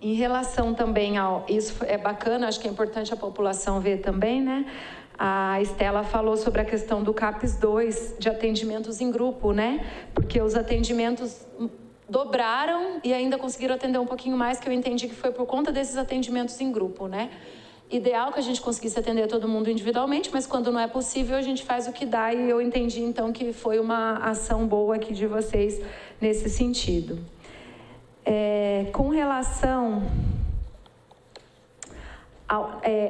Em relação também ao... Isso é bacana, acho que é importante a população ver também, né? A Estela falou sobre a questão do CAPES 2, de atendimentos em grupo, né? Porque os atendimentos dobraram e ainda conseguiram atender um pouquinho mais, que eu entendi que foi por conta desses atendimentos em grupo, né? Ideal que a gente conseguisse atender todo mundo individualmente, mas quando não é possível, a gente faz o que dá, e eu entendi, então, que foi uma ação boa aqui de vocês nesse sentido. Com relação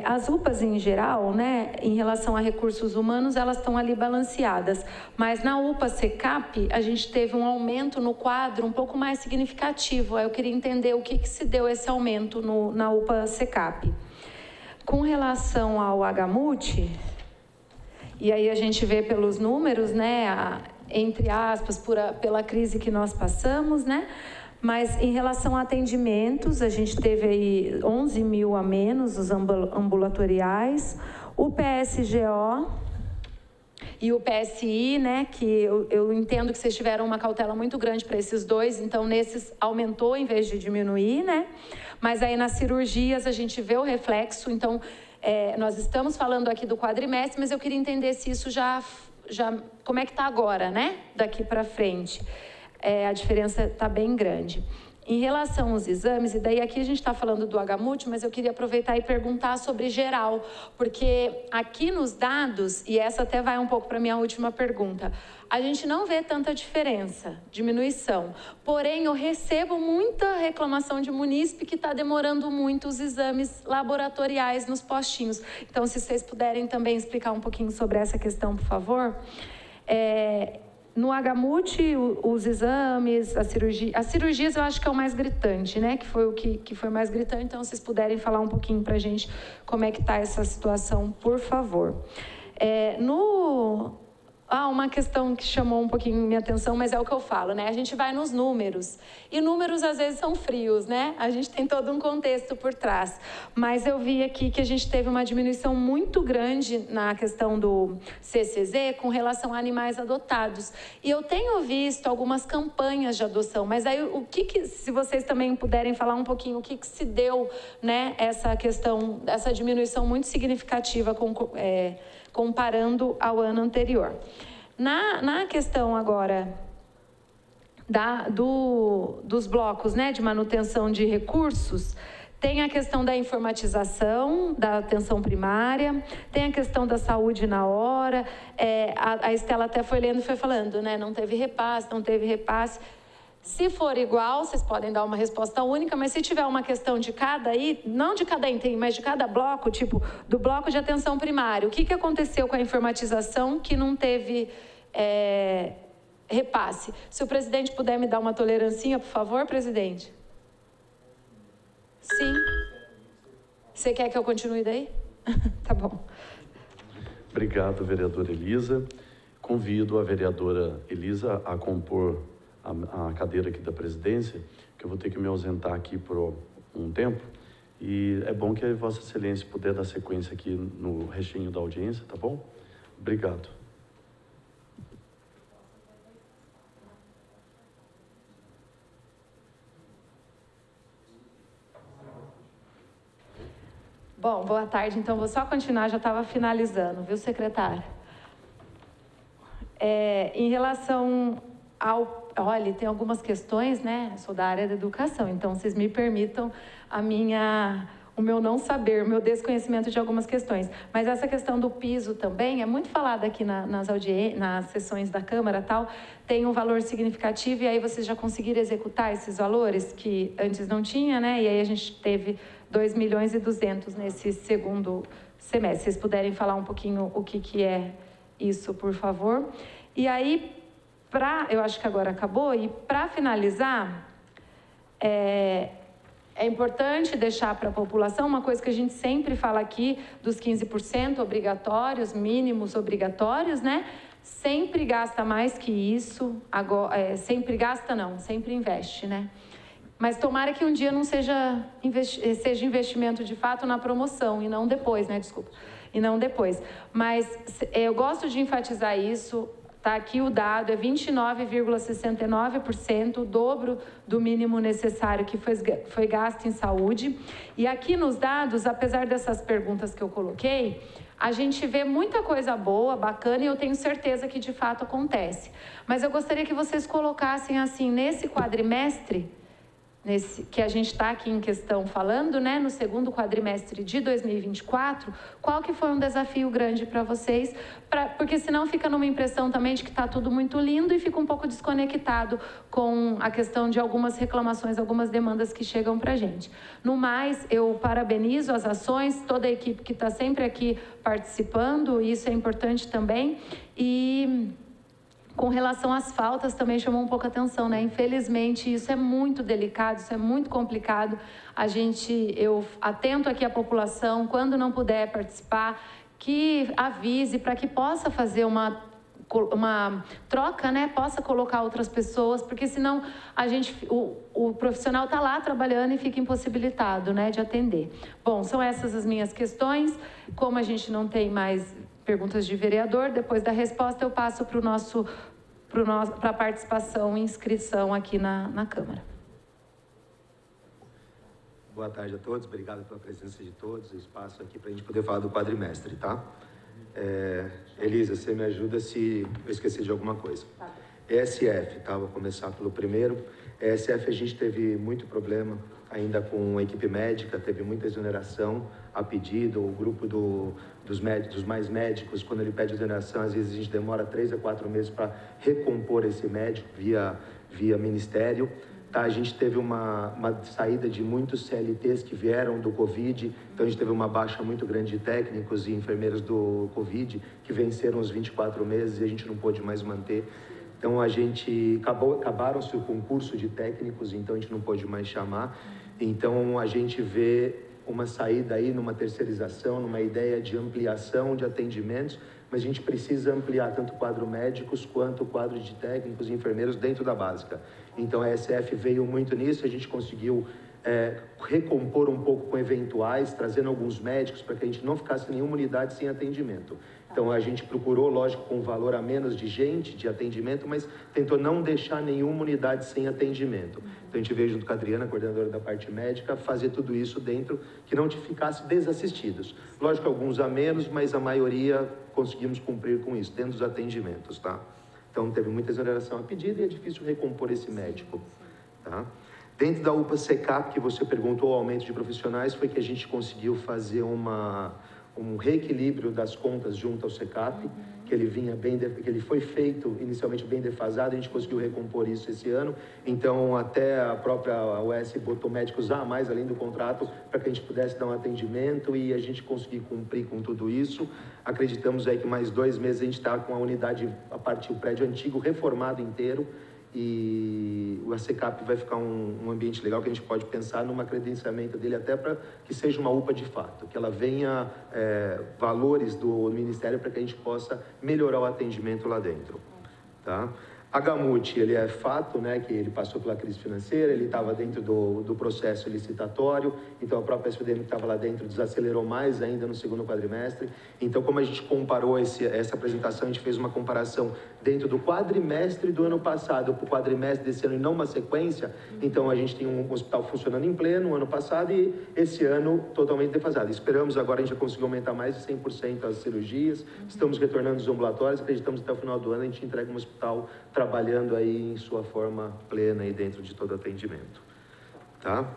as UPAs em geral, né, em relação a recursos humanos, elas estão ali balanceadas, mas na UPA SECAP, a gente teve um aumento no quadro um pouco mais significativo. Eu queria entender o que se deu esse aumento na UPA SECAP. Com relação ao HMUT, e aí a gente vê pelos números, né, entre aspas, pela crise que nós passamos, né, mas em relação a atendimentos, a gente teve aí 11 mil a menos, os ambulatoriais, o PSGO e o PSI, né, que eu entendo que vocês tiveram uma cautela muito grande para esses dois, então nesses aumentou em vez de diminuir, né? Mas aí nas cirurgias a gente vê o reflexo, então nós estamos falando aqui do quadrimestre, mas eu queria entender se isso já como é que está agora, né? Daqui para frente. A diferença está bem grande. Em relação aos exames, e daí aqui a gente está falando do HMUT, mas eu queria aproveitar e perguntar sobre geral, porque aqui nos dados, e essa até vai um pouco para a minha última pergunta, a gente não vê tanta diferença, diminuição. Porém, eu recebo muita reclamação de munícipe que está demorando muito os exames laboratoriais nos postinhos. Então, se vocês puderem também explicar um pouquinho sobre essa questão, por favor. No HMUT, os exames, as cirurgias eu acho que é o mais gritante, né? Que foi o que foi mais gritante. Então, se vocês puderem falar um pouquinho para a gente como é que está essa situação, por favor. Uma questão que chamou um pouquinho minha atenção, mas é o que eu falo, né? A gente vai nos números, e números às vezes são frios, né? A gente tem todo um contexto por trás. Mas eu vi aqui que a gente teve uma diminuição muito grande na questão do CCZ com relação a animais adotados. E eu tenho visto algumas campanhas de adoção, mas aí se vocês também puderem falar um pouquinho o que se deu, né? Essa questão, essa diminuição muito significativa comparando ao ano anterior. Na questão agora dos blocos, né, de manutenção de recursos, tem a questão da informatização, da atenção primária, tem a questão da saúde na hora, a Estela até foi lendo e foi falando, né, não teve repasse. Se for igual, vocês podem dar uma resposta única, mas se tiver uma questão de cada não de cada item, mas de cada bloco, tipo, do bloco de atenção primária, o que aconteceu com a informatização que não teve repasse? Se o presidente puder me dar uma tolerancinha, por favor, presidente. Sim. Você quer que eu continue daí? Tá bom. Obrigado, vereadora Elisa. Convido a vereadora Elisa a compor a cadeira aqui da presidência, que eu vou ter que me ausentar aqui por um tempo. E é bom que a Vossa Excelência puder dar sequência aqui no recheio da audiência, tá bom? Obrigado. Bom, boa tarde. Então, vou só continuar, já estava finalizando, viu, secretária? Em relação ao... Olha, tem algumas questões, né? Eu sou da área da educação, então vocês me permitam o meu não saber, o meu desconhecimento de algumas questões. Mas essa questão do piso também é muito falada aqui nas sessões da Câmara, tal, tem um valor significativo e aí vocês já conseguiram executar esses valores que antes não tinha, né? E aí a gente teve 2,2 milhões nesse segundo semestre. Se vocês puderem falar um pouquinho o que é isso, por favor. E aí, eu acho que agora acabou, e para finalizar, é importante deixar para a população uma coisa que a gente sempre fala aqui, dos 15% obrigatórios, mínimos obrigatórios, né? Sempre gasta mais que isso, sempre gasta não, sempre investe, né? Mas tomara que um dia não seja investimento de fato na promoção e não depois, né? Desculpa. E não depois. Mas eu gosto de enfatizar isso. Está aqui o dado, é 29,69%, o dobro do mínimo necessário que foi gasto em saúde. E aqui nos dados, apesar dessas perguntas que eu coloquei, a gente vê muita coisa boa, bacana, e eu tenho certeza que de fato acontece. Mas eu gostaria que vocês colocassem assim, nesse quadrimestre, que a gente está aqui em questão falando, né, no segundo quadrimestre de 2024, qual que foi um desafio grande para vocês? Porque senão fica numa impressão também de que está tudo muito lindo e fica um pouco desconectado com a questão de algumas reclamações, algumas demandas que chegam para a gente. No mais, eu parabenizo as ações, toda a equipe que está sempre aqui participando, isso é importante também. E com relação às faltas, também chamou um pouco a atenção, né? Infelizmente, isso é muito delicado, isso é muito complicado. Eu atento aqui à população, quando não puder participar, que avise para que possa fazer uma troca, né? Possa colocar outras pessoas, porque senão o profissional está lá trabalhando e fica impossibilitado, né, de atender. Bom, são essas as minhas questões. Como a gente não tem mais perguntas de vereador, depois da resposta eu passo para a participação e inscrição aqui na Câmara. Boa tarde a todos, obrigado pela presença de todos, o espaço aqui para a gente poder falar do quadrimestre, tá? Elisa, você me ajuda se eu esquecer de alguma coisa. Tá. ESF, tá? Vou começar pelo primeiro. ESF, a gente teve muito problema ainda com a equipe médica, teve muita exoneração a pedido, o grupo dos mais médicos, quando ele pede exoneração, às vezes a gente demora 3 a 4 meses para recompor esse médico via ministério. Tá, a gente teve uma saída de muitos CLTs que vieram do Covid, então a gente teve uma baixa muito grande de técnicos e enfermeiros do Covid, que venceram os 24 meses e a gente não pôde mais manter. Então, acabaram-se o concurso de técnicos, então a gente não pôde mais chamar. Então, a gente vê uma saída aí numa terceirização, numa ideia de ampliação de atendimentos, mas a gente precisa ampliar tanto o quadro médicos quanto o quadro de técnicos e enfermeiros dentro da básica. Então, a ESF veio muito nisso, a gente conseguiu recompor um pouco com eventuais, trazendo alguns médicos para que a gente não ficasse nenhuma unidade sem atendimento. Então, a gente procurou, lógico, com um valor a menos de gente, de atendimento, mas tentou não deixar nenhuma unidade sem atendimento. Então, a gente veio junto com a Adriana, coordenadora da parte médica, fazer tudo isso dentro, que não te ficasse desassistidos. Lógico, alguns a menos, mas a maioria conseguimos cumprir com isso, dentro dos atendimentos, tá? Então, teve muita exoneração a pedido e é difícil recompor esse médico, tá? Dentro da UPA SECAP, que você perguntou, o aumento de profissionais, foi que a gente conseguiu fazer um reequilíbrio das contas junto ao SECAP, que ele que ele foi feito inicialmente bem defasado, a gente conseguiu recompor isso esse ano. Então, até a própria UES botou médicos a mais, além do contrato, para que a gente pudesse dar um atendimento e a gente conseguir cumprir com tudo isso. Acreditamos aí que mais 2 meses a gente está com a unidade, a parte do prédio antigo reformado inteiro, e o SECAP vai ficar um ambiente legal que a gente pode pensar numa credenciamento dele até para que seja uma UPA de fato, que ela venha valores do Ministério para que a gente possa melhorar o atendimento lá dentro, tá? A Gamut, ele é fato, né, que ele passou pela crise financeira, ele estava dentro do processo licitatório, então a própria SFDM que estava lá dentro desacelerou mais ainda no segundo quadrimestre. Então, como a gente comparou essa apresentação, a gente fez uma comparação dentro do quadrimestre do ano passado para o quadrimestre desse ano e não uma sequência. Então, a gente tem um hospital funcionando em pleno ano passado e esse ano totalmente defasado. Esperamos agora, a gente já conseguiu aumentar mais de 100% as cirurgias, estamos retornando os ambulatórios, acreditamos que até o final do ano a gente entrega um hospital trabalhando aí em sua forma plena aí dentro de todo atendimento, tá?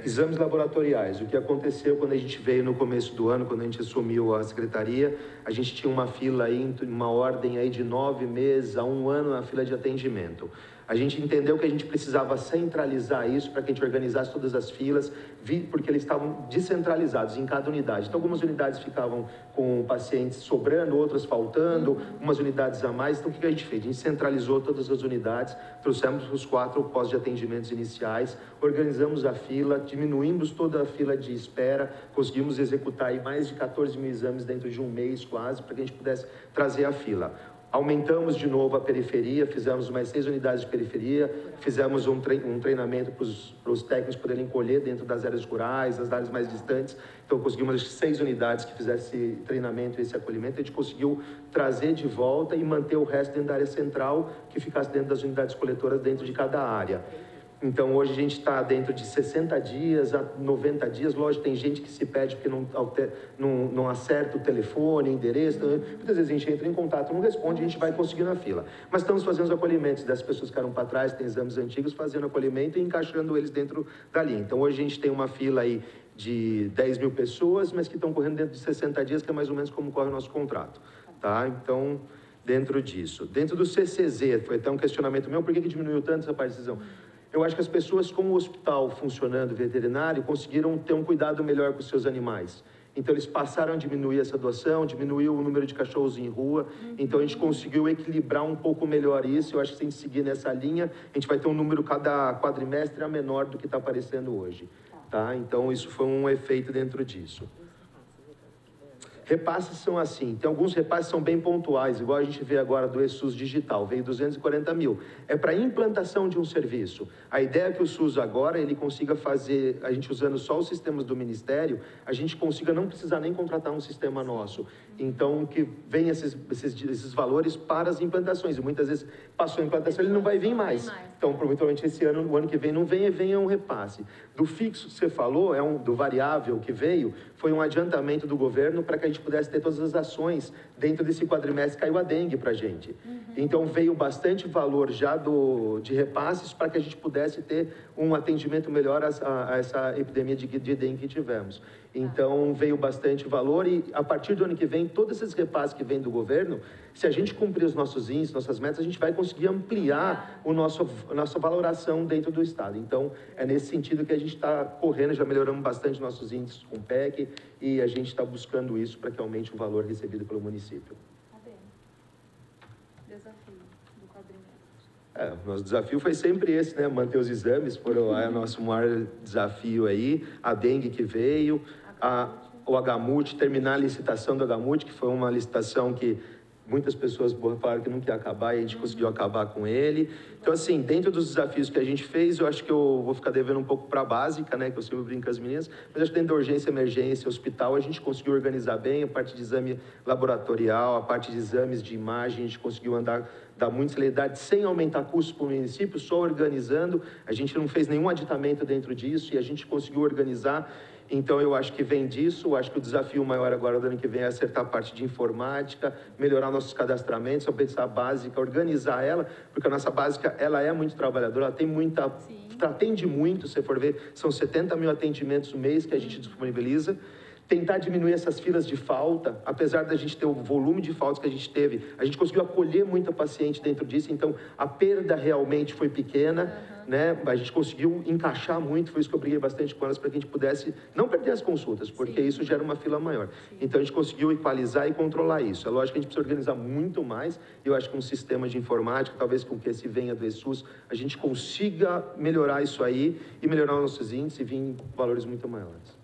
Exames laboratoriais, o que aconteceu quando a gente veio no começo do ano, quando a gente assumiu a secretaria, a gente tinha uma fila aí, uma ordem aí de 9 meses a 1 ano na fila de atendimento. A gente entendeu que a gente precisava centralizar isso para que a gente organizasse todas as filas, porque eles estavam descentralizados em cada unidade. Então, algumas unidades ficavam com pacientes sobrando, outras faltando, umas unidades a mais. Então, o que a gente fez? A gente centralizou todas as unidades, trouxemos os 4 pós de atendimentos iniciais, organizamos a fila, diminuímos toda a fila de espera, conseguimos executar aí mais de 14 mil exames dentro de 1 mês quase, para que a gente pudesse trazer a fila. Aumentamos de novo a periferia, fizemos mais 6 unidades de periferia, fizemos um treinamento para os técnicos poderem colher dentro das áreas rurais, das áreas mais distantes. Então, conseguimos 6 unidades que fizessem esse treinamento e esse acolhimento. A gente conseguiu trazer de volta e manter o resto dentro da área central, que ficasse dentro das unidades coletoras dentro de cada área. Então, hoje a gente está dentro de 60 dias a 90 dias. Lógico, tem gente que se pede porque não acerta o telefone, o endereço. Então, muitas vezes a gente entra em contato, não responde, a gente vai conseguindo a fila. Mas estamos fazendo os acolhimentos das pessoas que ficaram para trás, tem exames antigos, fazendo acolhimento e encaixando eles dentro da linha. Então, hoje a gente tem uma fila aí de 10 mil pessoas, mas que estão correndo dentro de 60 dias, que é mais ou menos como corre o nosso contrato, tá? Então, dentro disso. Dentro do CCZ, foi até um questionamento meu, por que diminuiu tanto essa participação? Eu acho que as pessoas, com o hospital funcionando veterinário, conseguiram ter um cuidado melhor com os seus animais. Então, eles passaram a diminuir essa doação, diminuiu o número de cachorros em rua. Então, a gente conseguiu equilibrar um pouco melhor isso. Eu acho que se a gente seguir nessa linha, a gente vai ter um número cada quadrimestre a menor do que está aparecendo hoje, tá? Então, isso foi um efeito dentro disso. Repasses são assim, tem alguns repasses que são bem pontuais, igual a gente vê agora do eSUS Digital, veio 240 mil. É para implantação de um serviço. A ideia é que o SUS agora, ele consiga fazer, a gente usando só os sistemas do Ministério, a gente consiga não precisar nem contratar um sistema nosso. Então, que venha esses valores para as implantações. E muitas vezes passou a implantação, ele não vai vir mais. Então, provavelmente esse ano, o ano que vem não venha um repasse. Do fixo que você falou, do variável que veio, foi um adiantamento do governo para que a gente pudesse ter todas as ações dentro desse quadrimestre. Caiu a dengue para a gente. Então, veio bastante valor já de repasses para que a gente pudesse ter um atendimento melhor a essa epidemia de dengue que tivemos. Então, veio bastante valor e, a partir do ano que vem, todos esses repasses que vêm do governo, se a gente cumprir os nossos índices, nossas metas, a gente vai conseguir ampliar a nossa valoração dentro do Estado. Então, é nesse sentido que a gente está correndo, já melhoramos bastante nossos índices com o PEC e a gente está buscando isso para que aumente o valor recebido pelo município. Tá bem. Desafio do quadrimestre. O nosso desafio foi sempre esse, né? Manter os exames, foram o nosso maior desafio aí, a dengue que veio, o Agamut, terminar a licitação do Agamut, que foi uma licitação que muitas pessoas falaram que não ia acabar e a gente conseguiu acabar com ele. Então, assim, dentro dos desafios que a gente fez, eu acho que eu vou ficar devendo um pouco para a básica, né, que eu sempre brinco com as meninas, mas acho que dentro da urgência, emergência, hospital, a gente conseguiu organizar bem a parte de exame laboratorial, a parte de exames de imagem, a gente conseguiu andar dar muita celeridade sem aumentar custos para o município, só organizando. A gente não fez nenhum aditamento dentro disso e a gente conseguiu organizar. Então, eu acho que vem disso, eu acho que o desafio maior agora do ano que vem é acertar a parte de informática, melhorar nossos cadastramentos, pensar a básica, organizar ela, porque a nossa básica, ela é muito trabalhadora, ela tem muita... Atende muito, se for ver, são 70 mil atendimentos no mês que a gente disponibiliza. Tentar diminuir essas filas de falta, apesar da gente ter o volume de faltas que a gente teve, a gente conseguiu acolher muita paciente dentro disso, então a perda realmente foi pequena, né? A gente conseguiu encaixar muito, foi isso que eu briguei bastante com elas, para que a gente pudesse não perder as consultas, porque isso gera uma fila maior. Então a gente conseguiu equalizar e controlar isso. É lógico que a gente precisa organizar muito mais, eu acho que um sistema de informática, talvez com que esse venha do ESUS, a gente consiga melhorar isso aí e melhorar os nossos índices e vir em valores muito maiores.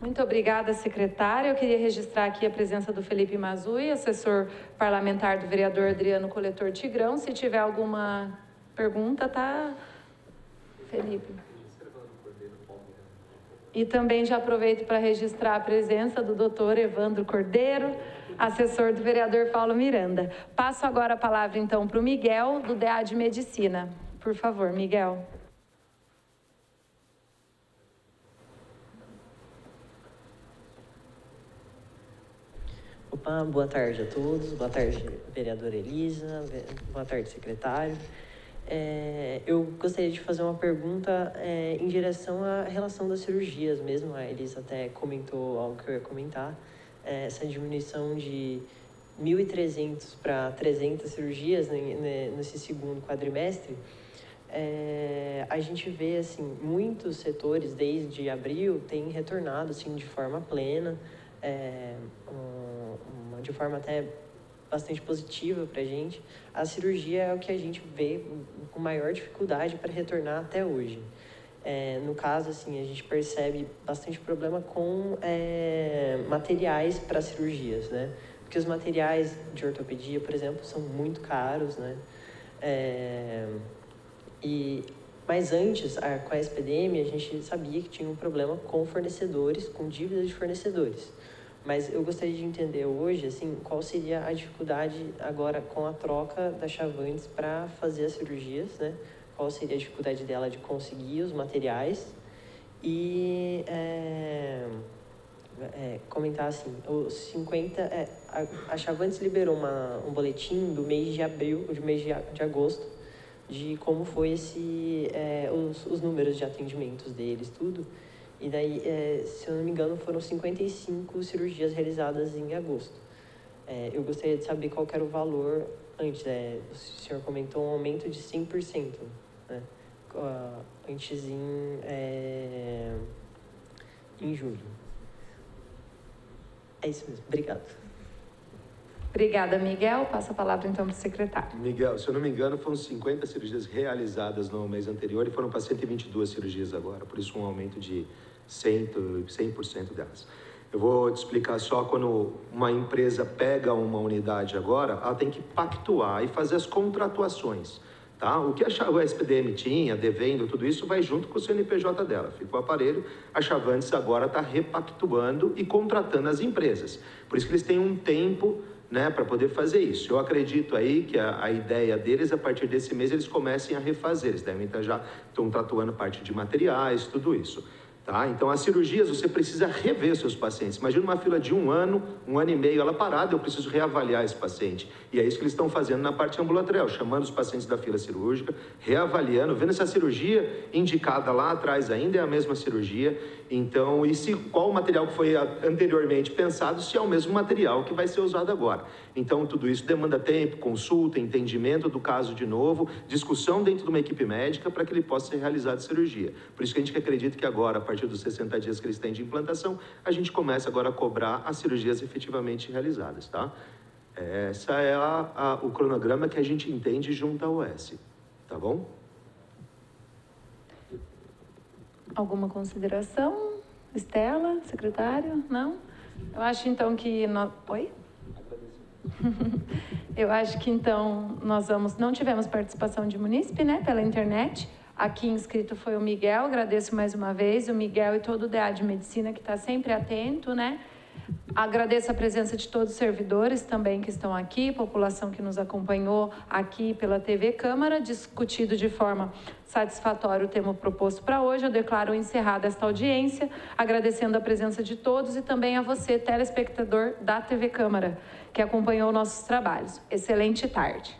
Muito obrigada, secretária. Eu queria registrar aqui a presença do Felipe Mazui, assessor parlamentar do vereador Adriano Coletor Tigrão. Se tiver alguma pergunta, tá, Felipe? E também já aproveito para registrar a presença do doutor Evandro Cordeiro, assessor do vereador Paulo Miranda. Passo agora a palavra, então, para o Miguel, do DA de Medicina. Por favor, Miguel. Opa, boa tarde a todos, boa tarde, vereadora Elisa, boa tarde, secretário. Eu gostaria de fazer uma pergunta em direção à relação das cirurgias mesmo, a Elisa até comentou algo que eu ia comentar, essa diminuição de 1.300 para 300 cirurgias nesse segundo quadrimestre. A gente vê, assim, muitos setores, desde abril, têm retornado, assim, de forma plena, de forma até bastante positiva para a gente. A cirurgia é o que a gente vê com maior dificuldade para retornar até hoje. No caso, assim, a gente percebe bastante problema com materiais para cirurgias, né? Porque os materiais de ortopedia, por exemplo, são muito caros, né? Mas antes, com a SPDM, a gente sabia que tinha um problema com fornecedores, com dívidas de fornecedores. Mas eu gostaria de entender hoje, assim, qual seria a dificuldade agora com a troca da Chavantes para fazer as cirurgias, né? Qual seria a dificuldade dela de conseguir os materiais e comentar assim, os 50, a Chavantes liberou um boletim do mês de abril, do mês de agosto, de como foi os números de atendimentos deles, tudo. E daí, se eu não me engano, foram 55 cirurgias realizadas em agosto. Eu gostaria de saber qual que era o valor antes. O senhor comentou um aumento de 100%, né? Antes em julho. É isso mesmo. Obrigado. Obrigada, Miguel. Passo a palavra, então, para o secretário. Miguel, se eu não me engano, foram 50 cirurgias realizadas no mês anterior e foram para 122 cirurgias agora. Por isso, um aumento de 100% delas. Eu vou te explicar só, quando uma empresa pega uma unidade agora, ela tem que pactuar e fazer as contratuações, tá? O que a SPDM tinha, devendo, tudo isso vai junto com o CNPJ dela. Fica o aparelho, a Chavantes agora está repactuando e contratando as empresas. Por isso que eles têm um tempo, né, para poder fazer isso. Eu acredito aí que a ideia deles, a partir desse mês, eles comecem a refazer. Eles devem estar já tatuando parte de materiais, tudo isso. Tá? Então, as cirurgias, você precisa rever seus pacientes. Imagina uma fila de um ano e meio, ela parada, eu preciso reavaliar esse paciente. E é isso que eles estão fazendo na parte ambulatorial, chamando os pacientes da fila cirúrgica, reavaliando, vendo se a cirurgia indicada lá atrás ainda é a mesma cirurgia. Então, qual o material que foi anteriormente pensado, se é o mesmo material que vai ser usado agora. Então, tudo isso demanda tempo, consulta, entendimento do caso de novo, discussão dentro de uma equipe médica para que ele possa ser realizado a cirurgia. Por isso que a gente acredita que agora, a partir dos 60 dias que eles têm de implantação, a gente começa agora a cobrar as cirurgias efetivamente realizadas, tá? Essa é o cronograma que a gente entende junto à OS, tá bom? Alguma consideração? Estela, secretário? Não? Eu acho, então, que... Oi? Eu acho que, então, não tivemos participação de munícipe, né, pela internet. Aqui inscrito foi o Miguel, agradeço mais uma vez, o Miguel e todo o DA de Medicina, que está sempre atento, né, Agradeço a presença de todos os servidores também que estão aqui, população que nos acompanhou aqui pela TV Câmara, discutido de forma satisfatória o tema proposto para hoje. Eu declaro encerrada esta audiência, agradecendo a presença de todos e também a você, telespectador da TV Câmara, que acompanhou nossos trabalhos. Excelente tarde.